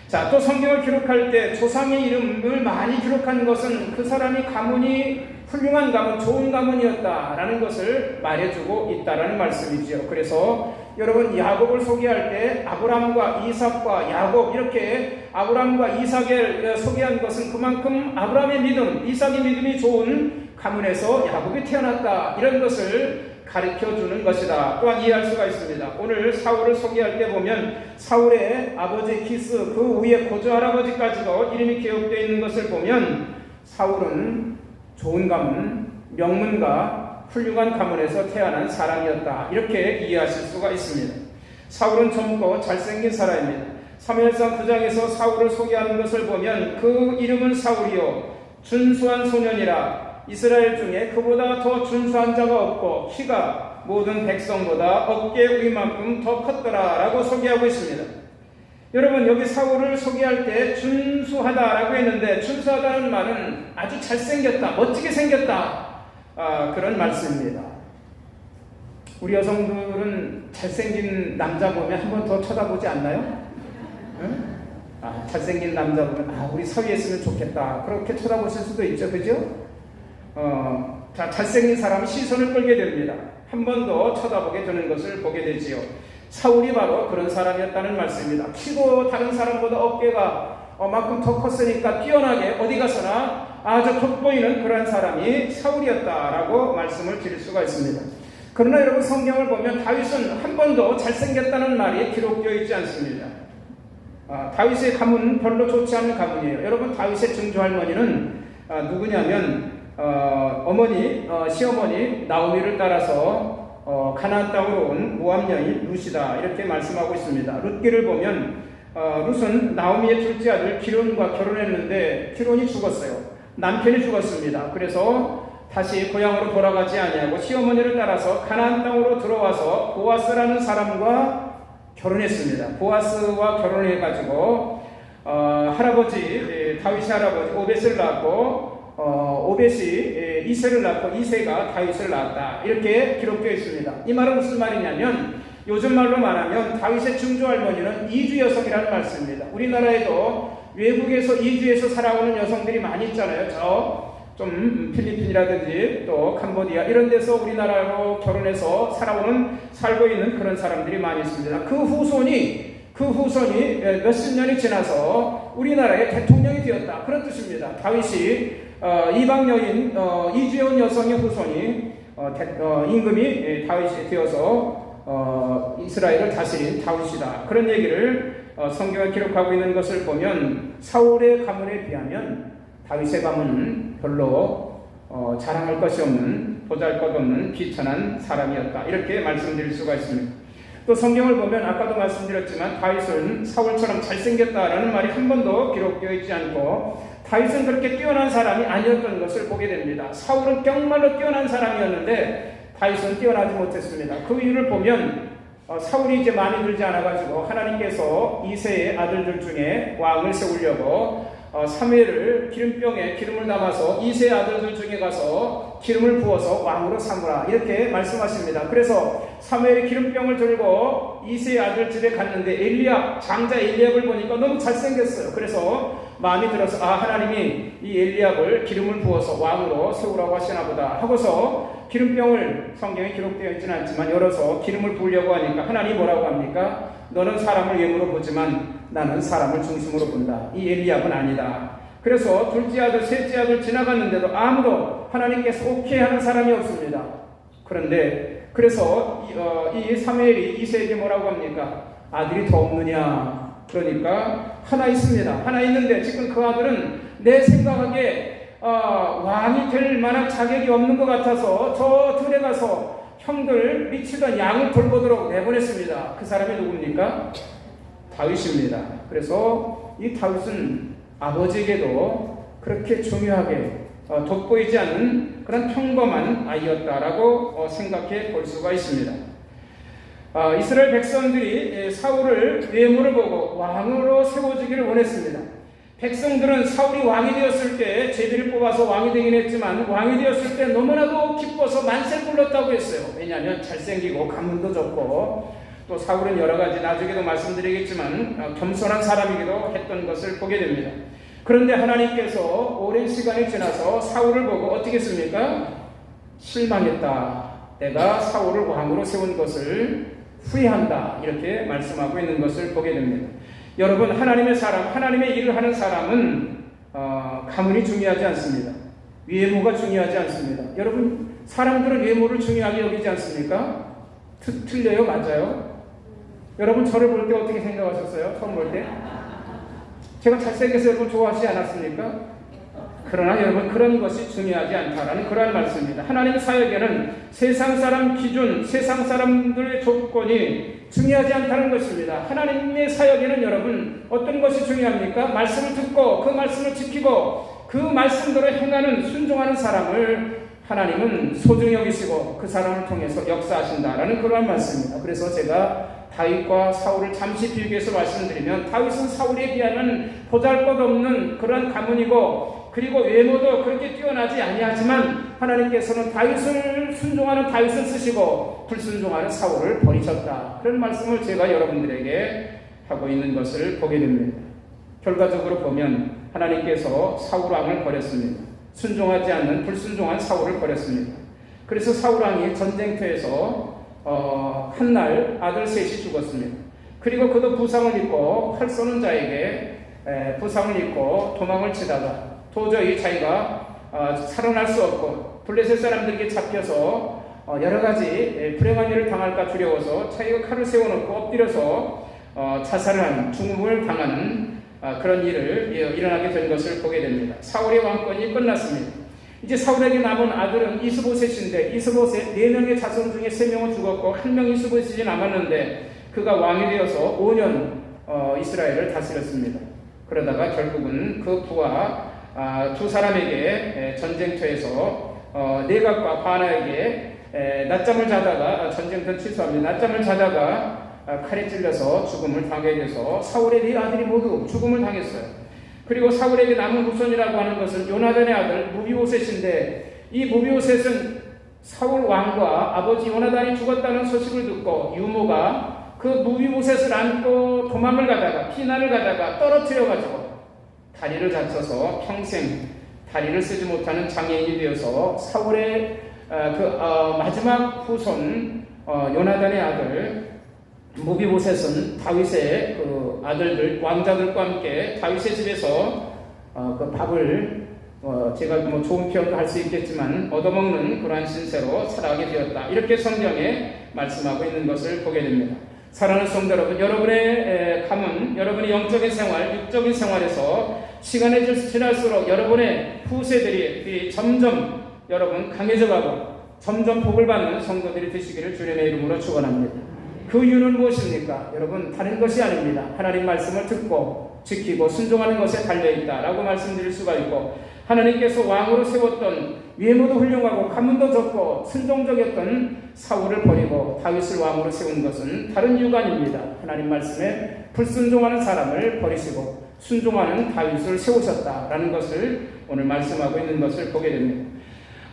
자, 또 성경을 기록할 때 조상의 이름을 많이 기록한 것은 그 사람이 가문이 훌륭한 가문, 좋은 가문이었다라는 것을 말해주고 있다라는 말씀이지요. 그래서 여러분, 야곱을 소개할 때 아브라함과 이삭과 야곱 이렇게 아브라함과 이삭을 소개한 것은 그만큼 아브라함의 믿음, 이삭의 믿음이 좋은 가문에서 야곱이 태어났다, 이런 것을 가르쳐주는 것이다 또한 이해할 수가 있습니다. 오늘 사울을 소개할 때 보면 사울의 아버지 기스, 그 위에 고조할아버지까지도 이름이 기록되어 있는 것을 보면 사울은 좋은 가문, 명문가, 훌륭한 가문에서 태어난 사람이었다, 이렇게 이해하실 수가 있습니다. 사울은 젊고 잘생긴 사람입니다. 사무엘상 9장에서 사울을 소개하는 것을 보면 그 이름은 사울이요 준수한 소년이라, 이스라엘 중에 그보다 더 준수한 자가 없고 키가 모든 백성보다 어깨 위만큼 더 컸더라 라고 소개하고 있습니다. 여러분, 여기 사울을 소개할 때 준수하다라고 했는데, 준수하다는 말은 아주 잘생겼다, 멋지게 생겼다, 그런 말씀입니다. 우리 여성들은 잘생긴 남자 보면 한 번 더 쳐다보지 않나요? 응? 잘생긴 남자 보면 우리 사위에 있으면 좋겠다, 그렇게 쳐다보실 수도 있죠, 그죠? 잘생긴 사람은 시선을 끌게 됩니다. 한 번 더 쳐다보게 되는 것을 보게 되지요. 사울이 바로 그런 사람이었다는 말씀입니다. 키도 다른 사람보다 어깨가 만큼 더 컸으니까 뛰어나게 어디 가서나 아주 돋보이는 그런 사람이 사울이었다라고 말씀을 드릴 수가 있습니다. 그러나 여러분, 성경을 보면 다윗은 한 번도 잘생겼다는 말이 기록되어 있지 않습니다. 다윗의 가문은 별로 좋지 않은 가문이에요. 여러분, 다윗의 증조할머니는 누구냐면 시어머니 나오미를 따라서 가나안 땅으로 온 모압 여인 룻이다, 이렇게 말씀하고 있습니다. 룻기를 보면 룻은 나오미의 둘째 아들 기론과 결혼했는데 기론이 죽었어요. 남편이 죽었습니다. 그래서 다시 고향으로 돌아가지 아니하고 시어머니를 따라서 가나안 땅으로 들어와서 보아스라는 사람과 결혼했습니다. 보아스와 결혼해가지고 다윗의 할아버지 오벳을 낳았고, 오벳이 이새를 낳고 이새가 다윗을 낳았다, 이렇게 기록되어 있습니다. 이 말은 무슨 말이냐면, 요즘 말로 말하면 다윗의 증조할머니는 이주 여성이라는 말씀입니다. 우리나라에도 외국에서 이주해서 살아오는 여성들이 많이 있잖아요. 좀 필리핀이라든지 또 캄보디아 이런 데서 우리나라로 결혼해서 살고 있는 그런 사람들이 많이 있습니다. 그 후손이 몇십 년이 지나서 우리나라의 대통령이 되었다, 그런 뜻입니다. 다윗이 이방 여인 이주해온 여성의 후손이 임금이 다윗이 되어서 이스라엘을 다스린 다윗이다, 그런 얘기를 성경에 기록하고 있는 것을 보면 사울의 가문에 비하면 다윗의 가문은 별로 자랑할 것이 없는, 보잘것없는 비천한 사람이었다, 이렇게 말씀드릴 수가 있습니다. 또 성경을 보면 아까도 말씀드렸지만 다윗은 사울처럼 잘생겼다라는 말이 한 번도 기록되어 있지 않고, 다윗은 그렇게 뛰어난 사람이 아니었던 것을 보게 됩니다. 사울은 정말로 뛰어난 사람이었는데 다윗은 뛰어나지 못했습니다. 그 이유를 보면 사울이 이제 많이 들지 않아가지고 하나님께서 이새의 아들들 중에 왕을 세우려고 사무엘을 기름병에 기름을 담아서 이세 아들들 중에 가서 기름을 부어서 왕으로 삼으라 이렇게 말씀하십니다. 그래서 사무엘이 기름병을 들고 이세 아들 집에 갔는데 엘리압 장자 엘리압을 보니까 너무 잘생겼어요. 그래서 마음이 들어서 하나님이 이 엘리압을 기름을 부어서 왕으로 세우라고 하시나 보다 하고서 기름병을 성경에 기록되어 있지는 않지만 열어서 기름을 부으려고 하니까 하나님이 뭐라고 합니까? 너는 사람을 외모로 보지만 나는 사람을 중심으로 본다. 이 엘리압은 아니다. 그래서 둘째 아들, 셋째 아들 지나갔는데도 아무도 하나님께서 오케이 하는 사람이 없습니다. 그런데 그래서 이 사무엘이 이세에게 뭐라고 합니까? 아들이 더 없느냐? 그러니까 하나 있습니다. 하나 있는데 지금 그 아들은 내 생각하기에 왕이 될 만한 자격이 없는 것 같아서 저 들에 가서 형들 미치던 양을 돌보도록 내보냈습니다. 그 사람이 누굽니까? 다윗입니다. 그래서 이 다윗은 아버지에게도 그렇게 중요하게 돋보이지 않는 그런 평범한 아이였다라고 생각해 볼 수가 있습니다. 이스라엘 백성들이 사울을 외모를 보고 왕으로 세워주기를 원했습니다. 백성들은 사울이 왕이 되었을 때 제비를 뽑아서 왕이 되긴 했지만 왕이 되었을 때 너무나도 기뻐서 만세를 불렀다고 했어요. 왜냐하면 잘생기고 가문도 좋고 또 사울은 여러 가지 나중에도 말씀드리겠지만 겸손한 사람이기도 했던 것을 보게 됩니다. 그런데 하나님께서 오랜 시간이 지나서 사울을 보고 어떻게 했습니까? 실망했다. 내가 사울을 왕으로 세운 것을 후회한다. 이렇게 말씀하고 있는 것을 보게 됩니다. 여러분, 하나님의 사람, 하나님의 일을 하는 사람은 가문이 중요하지 않습니다. 외모가 중요하지 않습니다. 여러분, 사람들은 외모를 중요하게 여기지 않습니까? 틀려요? 맞아요? 여러분, 저를 볼 때 어떻게 생각하셨어요? 처음 볼 때? 제가 잘생겨서 여러분 좋아하시지 않았습니까? 그러나 여러분, 그런 것이 중요하지 않다라는 그러한 말씀입니다. 하나님 사역에는 세상 사람 기준, 세상 사람들의 조건이 중요하지 않다는 것입니다. 하나님의 사역에는 여러분 어떤 것이 중요합니까? 말씀을 듣고 그 말씀을 지키고 그 말씀대로 행하는 순종하는 사람을 하나님은 소중히 여기시고 그 사람을 통해서 역사하신다라는 그러한 말씀입니다. 그래서 제가 다윗과 사울을 잠시 비교해서 말씀드리면 다윗은 사울에 비하면 보잘것없는 그런 가문이고 그리고 외모도 그렇게 뛰어나지 아니하지만 하나님께서는 다윗을 순종하는 다윗을 쓰시고 불순종하는 사울을 버리셨다. 그런 말씀을 제가 여러분들에게 하고 있는 것을 보게 됩니다. 결과적으로 보면 하나님께서 사울 왕을 버렸습니다. 순종하지 않는 불순종한 사울을 버렸습니다. 그래서 사울 왕이 전쟁터에서 한날 아들 셋이 죽었습니다. 그리고 그도 부상을 입고 활 쏘는 자에게 부상을 입고 도망을 치다가 도저히 자기가 살아날 수 없고 블레셋 사람들에게 잡혀서 여러 가지 불행한 일을 당할까 두려워서 자기가 칼을 세워놓고 엎드려서 자살을 하는 죽음을 당하는 그런 일을 일어나게 된 것을 보게 됩니다. 사울의 왕권이 끝났습니다. 이제 사울에게 남은 아들은 이스보셋인데 이스보셋 4명의 자손 중에 3명은 죽었고 1명 이스보셋이 남았는데 그가 왕이 되어서 5년 이스라엘을 다스렸습니다. 그러다가 결국은 그 부하 두 사람에게 전쟁터에서 네각과 바나에게 낮잠을 자다가 전쟁터 취소합니다. 낮잠을 자다가 칼에 찔려서 죽음을 당하게 돼서 사울의 4 아들이 모두 죽음을 당했어요. 그리고 사울에게 남은 후손이라고 하는 것은 요나단의 아들 무비오셋인데 이 무비오셋은 사울 왕과 아버지 요나단이 죽었다는 소식을 듣고 유모가 그 무비오셋을 안고 도망을 가다가 피난을 가다가 떨어뜨려가지고 다리를 다쳐서 평생 다리를 쓰지 못하는 장애인이 되어서 사울의 마지막 후손 요나단의 아들 무비보셋은 다윗의 그 아들들 왕자들과 함께 다윗의 집에서 그 밥을 제가 뭐 좋은 표현도 할 수 있겠지만 얻어먹는 그러한 신세로 살아가게 되었다. 이렇게 성경에 말씀하고 있는 것을 보게 됩니다. 사랑하는 성도 여러분, 여러분의 가문, 여러분의 영적인 생활, 육적인 생활에서 시간이 지날수록 여러분의 후세들이 점점 여러분 강해져가고 점점 복을 받는 성도들이 되시기를 주님의 이름으로 축원합니다. 그 이유는 무엇입니까? 여러분, 다른 것이 아닙니다. 하나님 말씀을 듣고 지키고 순종하는 것에 달려있다라고 말씀드릴 수가 있고, 하나님께서 왕으로 세웠던 외모도 훌륭하고 가문도 좋고 순종적이었던 사울을 버리고 다윗을 왕으로 세운 것은 다른 이유가 아닙니다. 하나님 말씀에 불순종하는 사람을 버리시고 순종하는 다윗을 세우셨다라는 것을 오늘 말씀하고 있는 것을 보게 됩니다.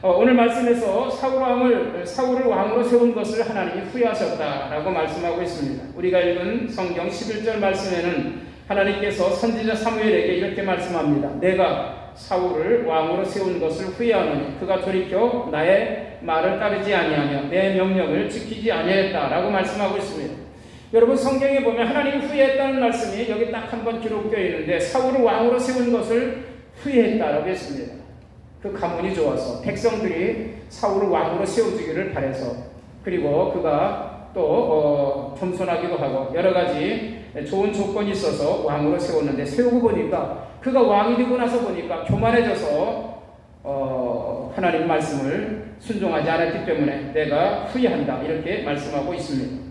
오늘 말씀에서 사울을 왕으로 세운 것을 하나님이 후회하셨다라고 말씀하고 있습니다. 우리가 읽은 성경 11절 말씀에는 하나님께서 선지자 사무엘에게 이렇게 말씀합니다. 내가 사울을 왕으로 세운 것을 후회하노니 그가 돌이켜 나의 말을 따르지 아니하며 내 명령을 지키지 아니하였다라고 말씀하고 있습니다. 여러분, 성경에 보면 하나님이 후회했다는 말씀이 여기 딱 한 번 기록되어 있는데, 사울을 왕으로 세운 것을 후회했다라고 했습니다. 그 가문이 좋아서 백성들이 사울을 왕으로 세워주기를 바라서, 그리고 그가 또 겸손하기도 하고 여러 가지 좋은 조건이 있어서 왕으로 세웠는데, 세우고 보니까 그가 왕이 되고 나서 보니까 교만해져서 하나님 말씀을 순종하지 않았기 때문에 내가 후회한다, 이렇게 말씀하고 있습니다.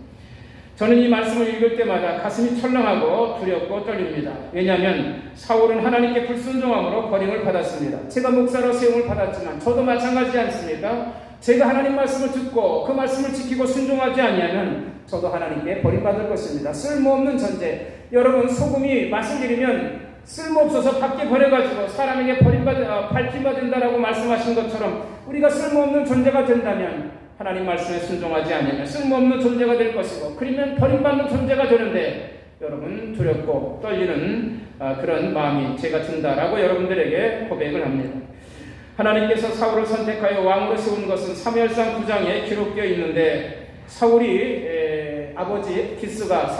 저는 이 말씀을 읽을 때마다 가슴이 철렁하고 두렵고 떨립니다. 왜냐하면 사울은 하나님께 불순종함으로 버림을 받았습니다. 제가 목사로 세움을 받았지만 저도 마찬가지지 않습니까? 제가 하나님 말씀을 듣고 그 말씀을 지키고 순종하지 아니하면 저도 하나님께 버림받을 것입니다. 쓸모없는 존재. 여러분, 소금이 맛을 들이면 쓸모없어서 밖에 버려가지고 사람에게 밝힘받는다라고 말씀하신 것처럼 우리가 쓸모없는 존재가 된다면 하나님 말씀에 순종하지 않으면 쓸모없는 존재가 될 것이고, 그러면 버림받는 존재가 되는데 여러분, 두렵고 떨리는 그런 마음이 제가 든다라고 여러분들에게 고백을 합니다. 하나님께서 사울을 선택하여 왕으로 세운 것은 사무엘상 9장에 기록되어 있는데, 사울의 아버지 기스가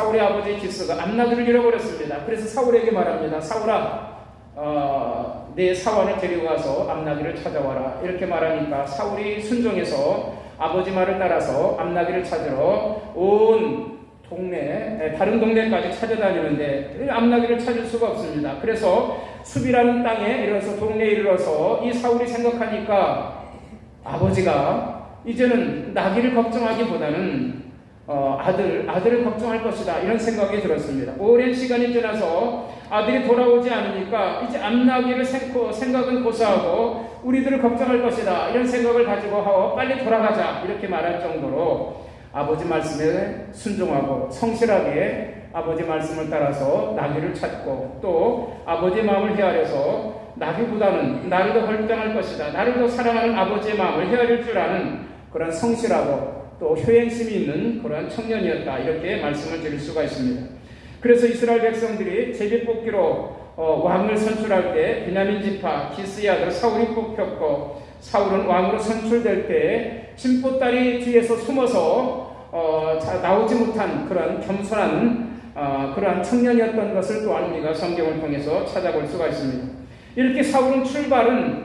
암나기를 잃어버렸습니다. 그래서 사울에게 말합니다. 사울아, 내 사원을 데리고 가서 암나기를 찾아와라, 이렇게 말하니까 사울이 순종해서 아버지 말을 따라서 암나기를 찾으러 온 동네, 다른 동네까지 찾아다니는데 암나기를 찾을 수가 없습니다. 그래서 숲이라는 땅에 이르러서, 동네에 이르러서 이 사울이 생각하니까 아버지가 이제는 나기를 걱정하기보다는 아들을 걱정할 것이다, 이런 생각이 들었습니다. 오랜 시간이 지나서 아들이 돌아오지 않으니까 이제 암나기를 생각은 고사하고 우리들을 걱정할 것이다, 이런 생각을 가지고 하고 빨리 돌아가자, 이렇게 말할 정도로 아버지 말씀에 순종하고 성실하게 아버지 말씀을 따라서 나귀를 찾고, 또 아버지의 마음을 헤아려서 나귀보다는 나를 더 결정할 것이다, 나를 더 사랑하는 아버지의 마음을 헤아릴 줄 아는 그런 성실하고 또 효행심이 있는 그러한 청년이었다, 이렇게 말씀을 드릴 수가 있습니다. 그래서 이스라엘 백성들이 제비뽑기로 왕을 선출할 때 베냐민 지파 기스의 아들 사울이 뽑혔고, 사울은 왕으로 선출될 때 신보딸이 뒤에서 숨어서 나오지 못한 그런 겸손한 그러한 청년이었던 것을 또한 우리가 성경을 통해서 찾아볼 수가 있습니다. 이렇게 사울은 출발은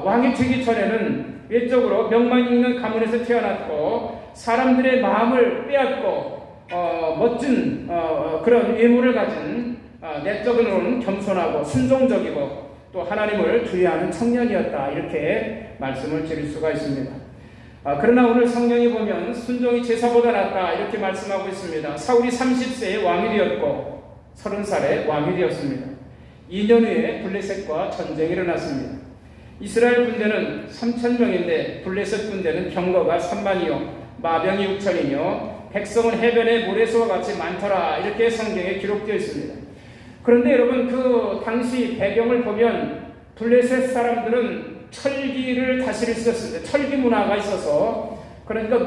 왕이 되기 전에는 외적으로 명망 있는 가문에서 태어났고 사람들의 마음을 빼앗고 멋진 그런 외모를 가진 내적으로는 겸손하고 순종적이고 또 하나님을 두려워하는 청년이었다, 이렇게 말씀을 드릴 수가 있습니다. 그러나 오늘 성경에 보면 순종이 제사보다 낫다, 이렇게 말씀하고 있습니다. 사울이 30세에 왕이 되었고 30살에 왕이 되었습니다. 2년 후에 블레셋과 전쟁이 일어났습니다. 이스라엘 군대는 3,000명인데 블레셋 군대는 병거가 3만이요 마병이 6,000이며 백성은 해변의 모래수와 같이 많더라, 이렇게 성경에 기록되어 있습니다. 그런데 여러분, 그 당시 배경을 보면 블레셋 사람들은 철기를 다스릴 수 있었습니다. 철기 문화가 있어서, 그러니까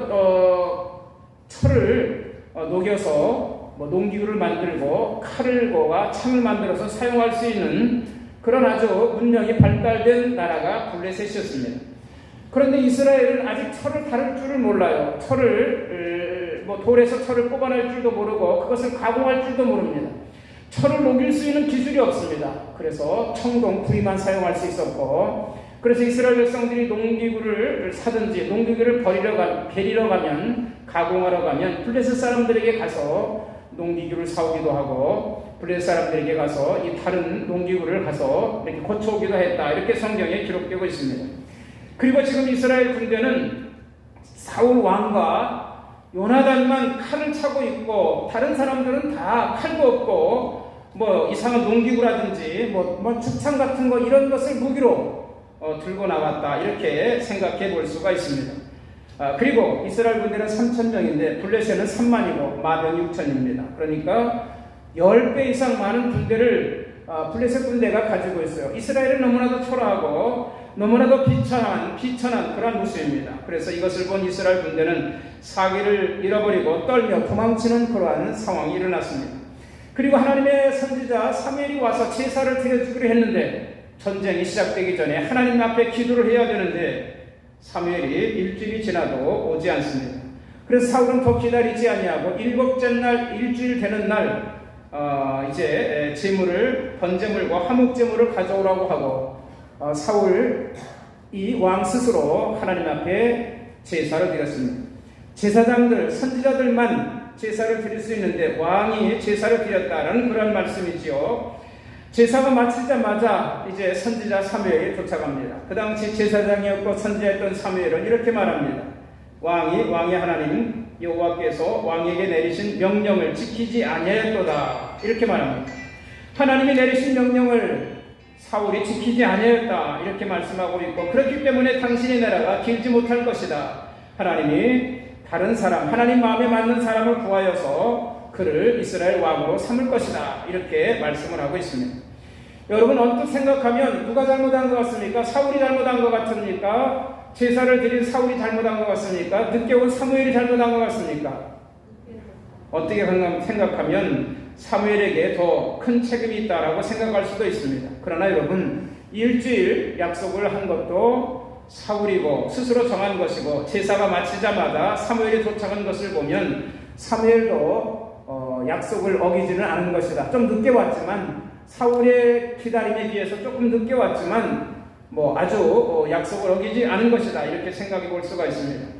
철을 녹여서 농기구를 만들고 칼과 창을 만들어서 사용할 수 있는 그런 아주 문명이 발달된 나라가 블레셋이었습니다. 그런데 이스라엘은 아직 철을 다룰 줄을 몰라요. 돌에서 철을 뽑아낼 줄도 모르고 그것을 가공할 줄도 모릅니다. 철을 녹일 수 있는 기술이 없습니다. 그래서 청동, 구리만 사용할 수 있었고, 그래서 이스라엘 백성들이 농기구를 사든지 농기구를 베리러 가면, 가공하러 가면 블레셋 사람들에게 가서 농기구를 사오기도 하고 블레셋 사람들에게 가서 이 다른 농기구를 가서 이렇게 고쳐오기도 했다, 이렇게 성경에 기록되고 있습니다. 그리고 지금 이스라엘 군대는 사울 왕과 요나단만 칼을 차고 있고 다른 사람들은 다 칼도 없고 뭐 이상한 농기구라든지 뭐 죽창 같은 거 이런 것을 무기로 들고 나왔다, 이렇게 생각해 볼 수가 있습니다. 그리고 이스라엘 군대는 3,000명인데 블레셋은 3만이고 마병 6,000입니다. 그러니까 10배 이상 많은 군대를 블레셋 군대가 가지고 있어요. 이스라엘은 너무나도 초라하고 너무나도 비천한 그런 모습입니다. 그래서 이것을 본 이스라엘 군대는 사기를 잃어버리고 떨며 도망치는 그러한 상황이 일어났습니다. 그리고 하나님의 선지자 사무엘이 와서 제사를 드려주기로 했는데 전쟁이 시작되기 전에 하나님 앞에 기도를 해야 되는데 사무엘이 일주일이 지나도 오지 않습니다. 그래서 사울은 더 기다리지 아니하고 7째 날 일주일 되는 날 이제 제물을 번제물과 화목제물을 가져오라고 하고 사울이 왕 스스로 하나님 앞에 제사를 드렸습니다. 제사장들, 선지자들만 제사를 드릴 수 있는데 왕이 제사를 드렸다라는 그런 말씀이지요. 제사가 마치자마자 이제 선지자 사무엘이 도착합니다. 그 당시 제사장이었고 선지자였던 사무엘은 이렇게 말합니다. 왕이 하나님 여호와께서 왕에게 내리신 명령을 지키지 아니하였도다, 이렇게 말합니다. 하나님이 내리신 명령을 사울이 지키지 아니하였다, 이렇게 말씀하고 있고, 그렇기 때문에 당신의 나라가 길지 못할 것이다. 하나님이 다른 사람, 하나님 마음에 맞는 사람을 구하여서 그를 이스라엘 왕으로 삼을 것이다, 이렇게 말씀을 하고 있습니다. 여러분, 언뜻 생각하면 누가 잘못한 것 같습니까? 사울이 잘못한 것 같습니까? 제사를 드린 사울이 잘못한 것 같습니까? 늦게 온 사무엘이 잘못한 것 같습니까? 어떻게 생각하면 사무엘에게 더 큰 책임이 있다라고 생각할 수도 있습니다. 그러나 여러분, 일주일 약속을 한 것도 사울이고 스스로 정한 것이고, 제사가 마치자마자 사무엘이 도착한 것을 보면 사무엘도 약속을 어기지는 않은 것이다. 좀 늦게 왔지만, 사울의 기다림에 비해서 조금 늦게 왔지만 아주 약속을 어기지 않은 것이다, 이렇게 생각해 볼 수가 있습니다.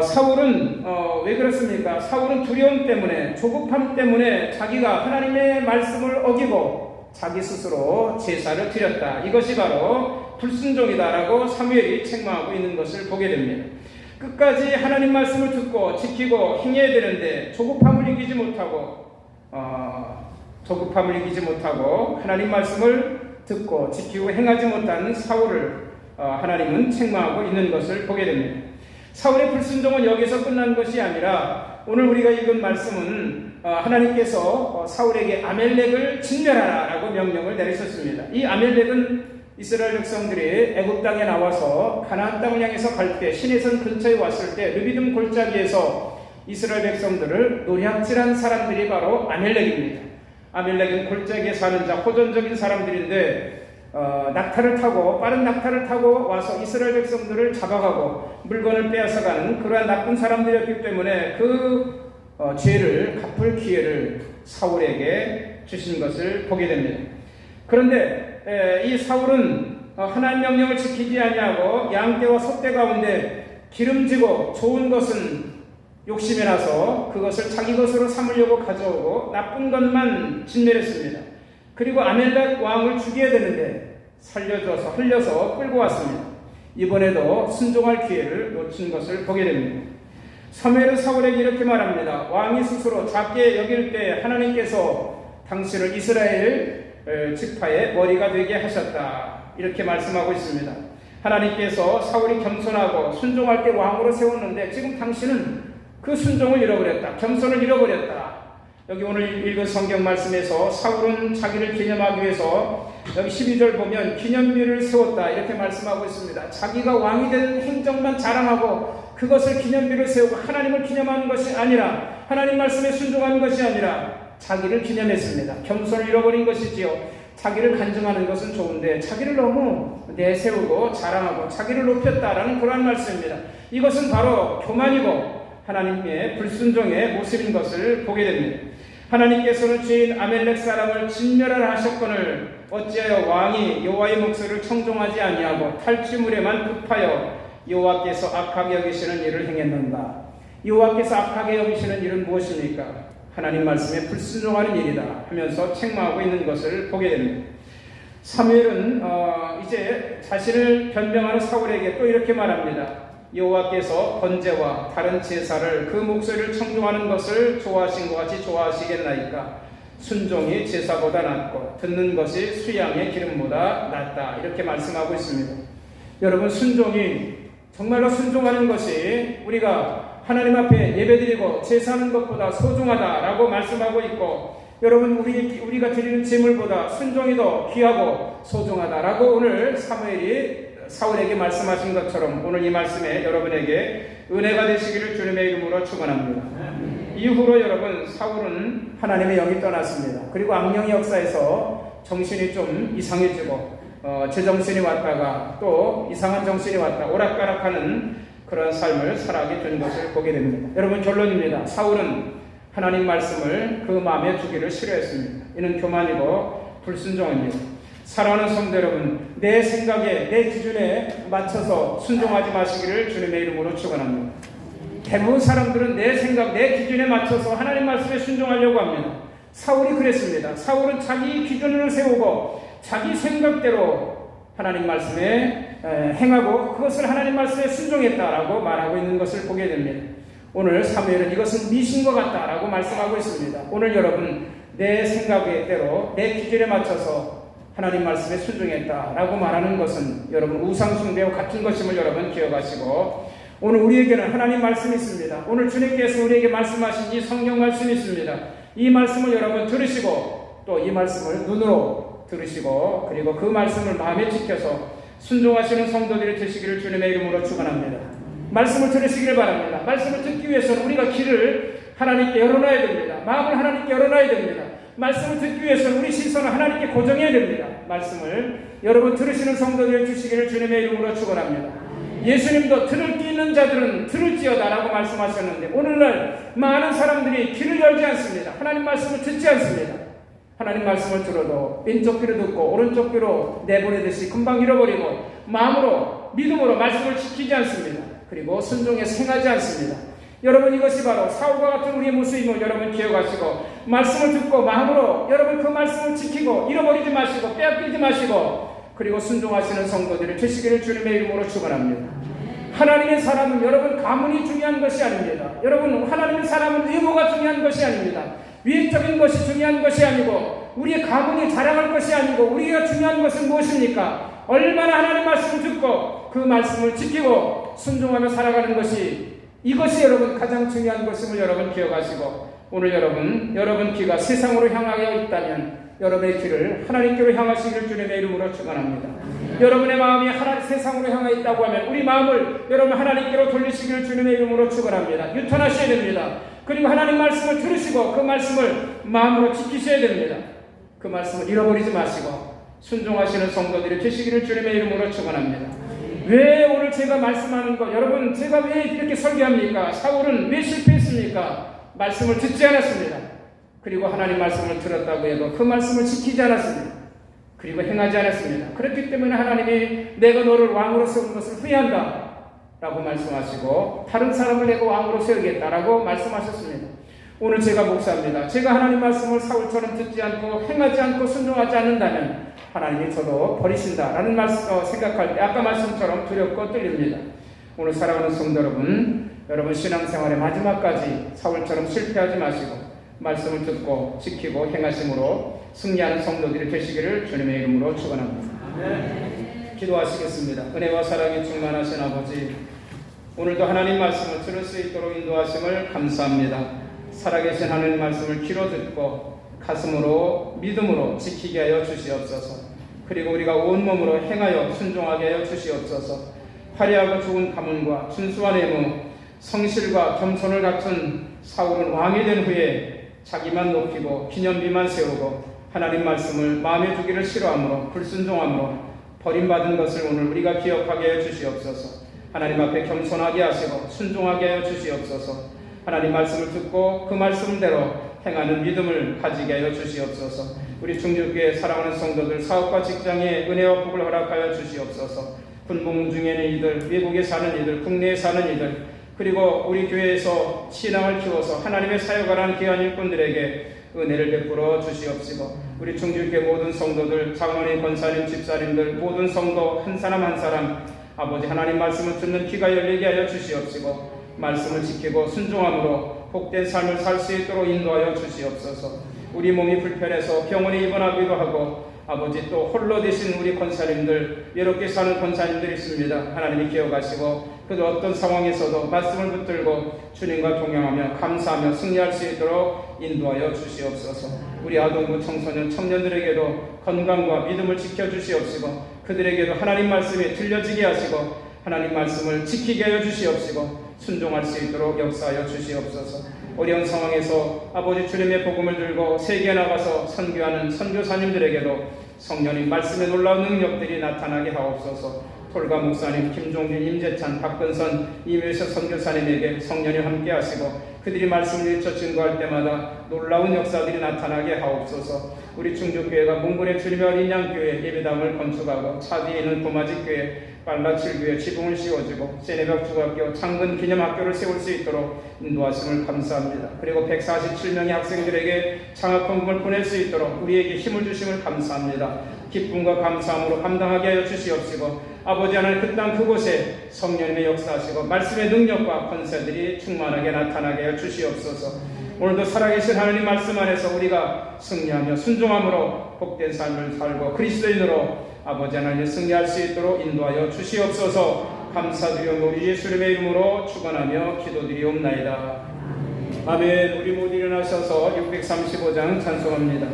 사울은 왜 그렇습니까? 사울은 두려움 때문에, 조급함 때문에 자기가 하나님의 말씀을 어기고 자기 스스로 제사를 드렸다, 이것이 바로 불순종이다라고 사무엘이 책망하고 있는 것을 보게 됩니다. 끝까지 하나님 말씀을 듣고 지키고 행해야 되는데 조급함을 이기지 못하고 하나님 말씀을 듣고 지키고 행하지 못하는 사울을 하나님은 책망하고 있는 것을 보게 됩니다. 사울의 불순종은 여기서 끝난 것이 아니라 오늘 우리가 읽은 말씀은 하나님께서 사울에게 아멜렉을 진멸하라 라고 명령을 내리셨습니다. 이 아멜렉은 이스라엘 백성들이 애굽 땅에 나와서 가나안 땅을 향해서 갈 때 시내산 근처에 왔을 때 르비딤 골짜기에서 이스라엘 백성들을 노략질한 사람들이 바로 아멜렉입니다. 아멜렉은 골짜기에 사는 자, 호전적인 사람들인데 빠른 낙타를 타고 와서 이스라엘 백성들을 잡아가고 물건을 빼앗아가는 그러한 나쁜 사람들이었기 때문에 그 죄를 갚을 기회를 사울에게 주신 것을 보게 됩니다. 그런데 이 사울은 하나님 명령을 지키지 아니하고 양떼와 소떼 가운데 기름지고 좋은 것은 욕심에 나서 그것을 자기 것으로 삼으려고 가져오고 나쁜 것만 진멸했습니다. 그리고 아멜렉 왕을 죽여야 되는데 살려줘서 흘려서 끌고 왔습니다. 이번에도 순종할 기회를 놓친 것을 보게 됩니다. 사무엘은 사울에게 이렇게 말합니다. 왕이 스스로 작게 여길 때 하나님께서 당신을 이스라엘 지파의 머리가 되게 하셨다, 이렇게 말씀하고 있습니다. 하나님께서 사울이 겸손하고 순종할 때 왕으로 세웠는데 지금 당신은 그 순종을 잃어버렸다, 겸손을 잃어버렸다. 여기 오늘 읽은 성경 말씀에서 사울은 자기를 기념하기 위해서 여기 12절 보면 기념비를 세웠다, 이렇게 말씀하고 있습니다. 자기가 왕이 된 행적만 자랑하고 그것을 기념비를 세우고 하나님을 기념하는 것이 아니라, 하나님 말씀에 순종하는 것이 아니라 자기를 기념했습니다. 겸손을 잃어버린 것이지요. 자기를 간증하는 것은 좋은데 자기를 너무 내세우고 자랑하고 자기를 높였다라는 그러한 말씀입니다. 이것은 바로 교만이고 하나님의 불순종의 모습인 것을 보게 됩니다. 하나님께서는 죄인 아멜렉 사람을 진멸하라 하셨거늘 어찌하여 왕이 여호와의 목소리를 청종하지 아니하고 탈취물에만 급하여 여호와께서 악하게 여기시는 일을 행했는가? 여호와께서 악하게 여기시는 일은 무엇입니까? 하나님 말씀에 불순종하는 일이다 하면서 책망하고 있는 것을 보게 됩니다. 사무엘은 이제 자신을 변명하는 사울에게 또 이렇게 말합니다. 여호와께서 번제와 다른 제사를 그 목소리를 청중하는 것을 좋아하신 것 같이 좋아하시겠나이까? 순종이 제사보다 낫고 듣는 것이 수양의 기름보다 낫다. 이렇게 말씀하고 있습니다. 여러분, 순종이 정말로 순종하는 것이 우리가 하나님 앞에 예배드리고 제사하는 것보다 소중하다라고 말씀하고 있고, 여러분, 우리가 드리는 제물보다 순종이 더 귀하고 소중하다라고 오늘 사무엘이 사울에게 말씀하신 것처럼 오늘 이 말씀에 여러분에게 은혜가 되시기를 주님의 이름으로 축원합니다. 이후로 여러분, 사울은 하나님의 영이 떠났습니다. 그리고 악령의 역사에서 정신이 좀 이상해지고 제정신이 왔다가 또 이상한 정신이 왔다 오락가락하는 그런 삶을 살아가게 된 것을 보게 됩니다. 여러분, 결론입니다. 사울은 하나님 말씀을 그 마음에 두기를 싫어했습니다. 이는 교만이고 불순종입니다. 사랑하는 성도 여러분, 내 생각에 내 기준에 맞춰서 순종하지 마시기를 주님의 이름으로 축원합니다. 대부분 사람들은 내 생각, 내 기준에 맞춰서 하나님 말씀에 순종하려고 합니다. 사울이 그랬습니다. 사울은 자기 기준을 세우고 자기 생각대로 하나님 말씀에 행하고 그것을 하나님 말씀에 순종했다라고 말하고 있는 것을 보게 됩니다. 오늘 사무엘은 이것은 미신과 같다라고 말씀하고 있습니다. 오늘 여러분, 내 생각대로 내 기준에 맞춰서 하나님 말씀에 순종했다라고 말하는 것은 여러분 우상 숭배와 같은 것임을 여러분 기억하시고, 오늘 우리에게는 하나님 말씀이 있습니다. 오늘 주님께서 우리에게 말씀하신 이 성경 말씀이 있습니다. 이 말씀을 여러분 들으시고 또 이 말씀을 눈으로 들으시고 그리고 그 말씀을 마음에 지켜서 순종하시는 성도들이 되시기를 주님의 이름으로 축원합니다. 말씀을 들으시기를 바랍니다. 말씀을 듣기 위해서는 우리가 귀를 하나님께 열어놔야 됩니다. 마음을 하나님께 열어놔야 됩니다. 말씀을 듣기 위해서는 우리 시선을 하나님께 고정해야 됩니다. 말씀을 여러분 들으시는 성도들 주시기를 주님의 이름으로 축원합니다. 예수님도 들을 귀 있는 자들은 들을지어다라고 말씀하셨는데, 오늘날 많은 사람들이 귀를 열지 않습니다. 하나님 말씀을 듣지 않습니다. 하나님 말씀을 들어도 왼쪽 귀로 듣고 오른쪽 귀로 내보내듯이 금방 잃어버리고 마음으로 믿음으로 말씀을 지키지 않습니다. 그리고 순종해서 행하지 않습니다. 여러분, 이것이 바로 사울과 같은 우리의 모습임을 여러분 기억하시고, 말씀을 듣고 마음으로 여러분 그 말씀을 지키고 잃어버리지 마시고 빼앗기지 마시고 그리고 순종하시는 성도들이 되시기를 주님의 이름으로 축원합니다. 하나님의 사람은 여러분 가문이 중요한 것이 아닙니다. 여러분, 하나님의 사람은 의무가 중요한 것이 아닙니다. 위적인 것이 중요한 것이 아니고 우리의 가문이 자랑할 것이 아니고 우리가 중요한 것은 무엇입니까? 얼마나 하나님 말씀을 듣고 그 말씀을 지키고 순종하며 살아가는 것이, 이것이 여러분 가장 중요한 것임을 여러분 기억하시고, 오늘 여러분 귀가 세상으로 향하여 있다면 여러분의 귀를 하나님께로 향하시기를 주님의 이름으로 축원합니다. 여러분의 마음이 세상으로 향해 있다고 하면 우리 마음을 여러분 하나님께로 돌리시기를 주님의 이름으로 축원합니다. 유턴하셔야 됩니다. 그리고 하나님 말씀을 들으시고 그 말씀을 마음으로 지키셔야 됩니다. 그 말씀을 잃어버리지 마시고 순종하시는 성도들이 되시기를 주님의 이름으로 축원합니다. 왜 오늘 제가 말씀하는 것, 여러분 제가 왜 이렇게 설교합니까? 사울은 왜 실패했습니까? 말씀을 듣지 않았습니다. 그리고 하나님 말씀을 들었다고 해도 그 말씀을 지키지 않았습니다. 그리고 행하지 않았습니다. 그렇기 때문에 하나님이 내가 너를 왕으로 세운 것을 후회한다 라고 말씀하시고 다른 사람을 내가 왕으로 세우겠다라고 말씀하셨습니다. 오늘 제가 목사입니다. 제가 하나님 말씀을 사울처럼 듣지 않고 행하지 않고 순종하지 않는다면 하나님이 저도 버리신다라는 말씀 생각할 때 아까 말씀처럼 두렵고 떨립니다. 오늘 사랑하는 성도 여러분 신앙생활의 마지막까지 사울처럼 실패하지 마시고 말씀을 듣고 지키고 행하심으로 승리하는 성도들이 되시기를 주님의 이름으로 축원합니다. 기도하시겠습니다. 은혜와 사랑이 충만하신 아버지, 오늘도 하나님 말씀을 들을 수 있도록 인도하심을 감사합니다. 살아계신 하나님 말씀을 귀로 듣고 가슴으로 믿음으로 지키게 하여 주시옵소서. 그리고 우리가 온몸으로 행하여 순종하게 하여 주시옵소서. 화려하고 좋은 가문과 준수한 외모, 성실과 겸손을 갖춘 사울은 왕이 된 후에 자기만 높이고 기념비만 세우고 하나님 말씀을 마음에 두기를 싫어하므로 불순종하므로 버림받은 것을 오늘 우리가 기억하게 하여 주시옵소서. 하나님 앞에 겸손하게 하시고 순종하게 하여 주시옵소서. 하나님 말씀을 듣고 그 말씀대로 행하는 믿음을 가지게 하여 주시옵소서. 우리 중주교회 사랑하는 성도들 사업과 직장에 은혜와 복을 허락하여 주시옵소서. 군복무 중에 있는 이들, 외국에 사는 이들, 국내에 사는 이들, 그리고 우리 교회에서 신앙을 키워서 하나님의 사역하는 귀한 일꾼들에게 은혜를 베풀어 주시옵시고, 우리 중주교회 모든 성도들, 장로님, 권사님, 집사님들, 모든 성도 한 사람 한 사람 아버지 하나님 말씀을 듣는 귀가 열리게 하여 주시옵시고 말씀을 지키고 순종함으로 복된 삶을 살 수 있도록 인도하여 주시옵소서. 우리 몸이 불편해서 병원에 입원하기도 하고 아버지 또 홀로 되신 우리 권사님들, 외롭게 사는 권사님들이 있습니다. 하나님이 기억하시고 그 어떤 상황에서도 말씀을 붙들고 주님과 동행하며 감사하며 승리할 수 있도록 인도하여 주시옵소서. 우리 아동부 청소년 청년들에게도 건강과 믿음을 지켜주시옵시고 그들에게도 하나님 말씀이 들려지게 하시고 하나님 말씀을 지키게 하여 주시옵시고 순종할 수 있도록 역사하여 주시옵소서. 어려운 상황에서 아버지 주님의 복음을 들고 세계에 나가서 선교하는 선교사님들에게도 성령님 말씀의 놀라운 능력들이 나타나게 하옵소서. 톨가 목사님, 김종진, 임재찬, 박근선, 이묘서 선교사님에게 성령이 함께 하시고 그들이 말씀을 일쳐 증거할 때마다 놀라운 역사들이 나타나게 하옵소서. 우리 충주교회가 문군의 주님의 어린 양교회 예배당을 건축하고 차 뒤에 있는 도마지교회 빨라칠교회 지붕을 씌워주고 세네벽 중학교 창근 기념학교를 세울 수 있도록 인도하심을 감사합니다. 그리고 147명의 학생들에게 장학금을 보낼 수 있도록 우리에게 힘을 주심을 감사합니다. 기쁨과 감사함으로 감당하게 하여 주시옵시고 아버지 하나님 그 땅 그곳에 성령님의 역사하시고 말씀의 능력과 권세들이 충만하게 나타나게 하여 주시옵소서. 오늘도 살아계신 하나님 말씀 안에서 우리가 승리하며 순종함으로 복된 삶을 살고 그리스도인으로 아버지 하나님 승리할 수 있도록 인도하여 주시옵소서. 감사드리며 우리 예수님의 이름으로 축원하며 기도드리옵나이다. 아멘. 우리 모두 일어나셔서 635장 찬송합니다.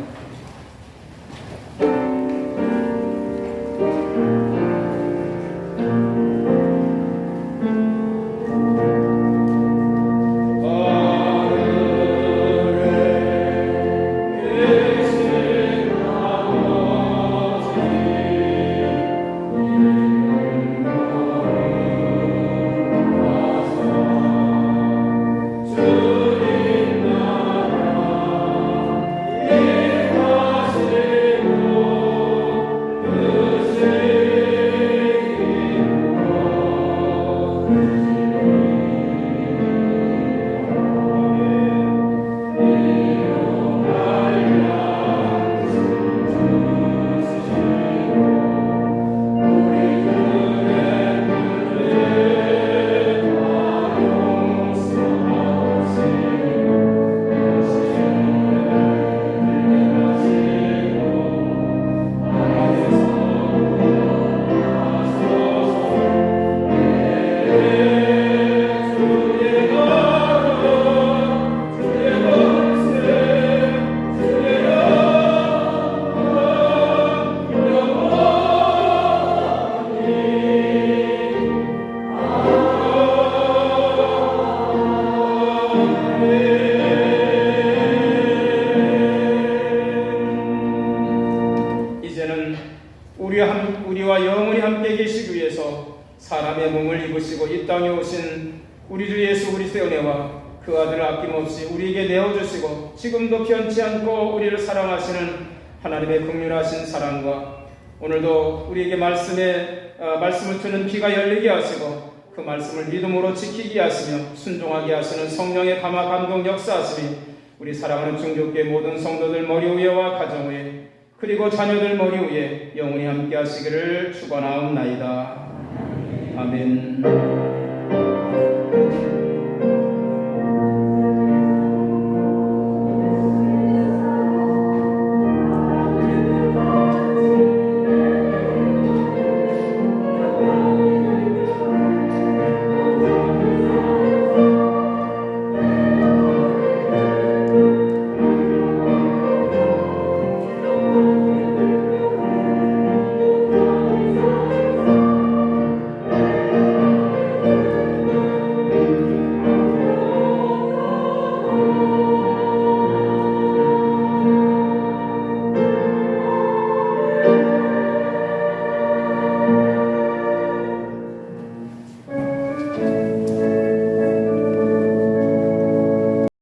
우리와 영원히 함께 계시기 위해서 사람의 몸을 입으시고 이 땅에 오신 우리 주 예수 그리스도의 은혜와 그 아들을 아낌없이 우리에게 내어주시고 지금도 변치 않고 우리를 사랑하시는 하나님의 긍휼하신 사랑과 오늘도 우리에게 말씀을 듣는 귀가 열리게 하시고 그 말씀을 믿음으로 지키게 하시며 순종하게 하시는 성령의 감화 감동 역사하시니 우리 사랑하는 충주교회 모든 성도들 머리 위에와 가정 위에 그리고 자녀들 머리 위에 영원히 함께 하시기를 축원하옵나이다. 아멘.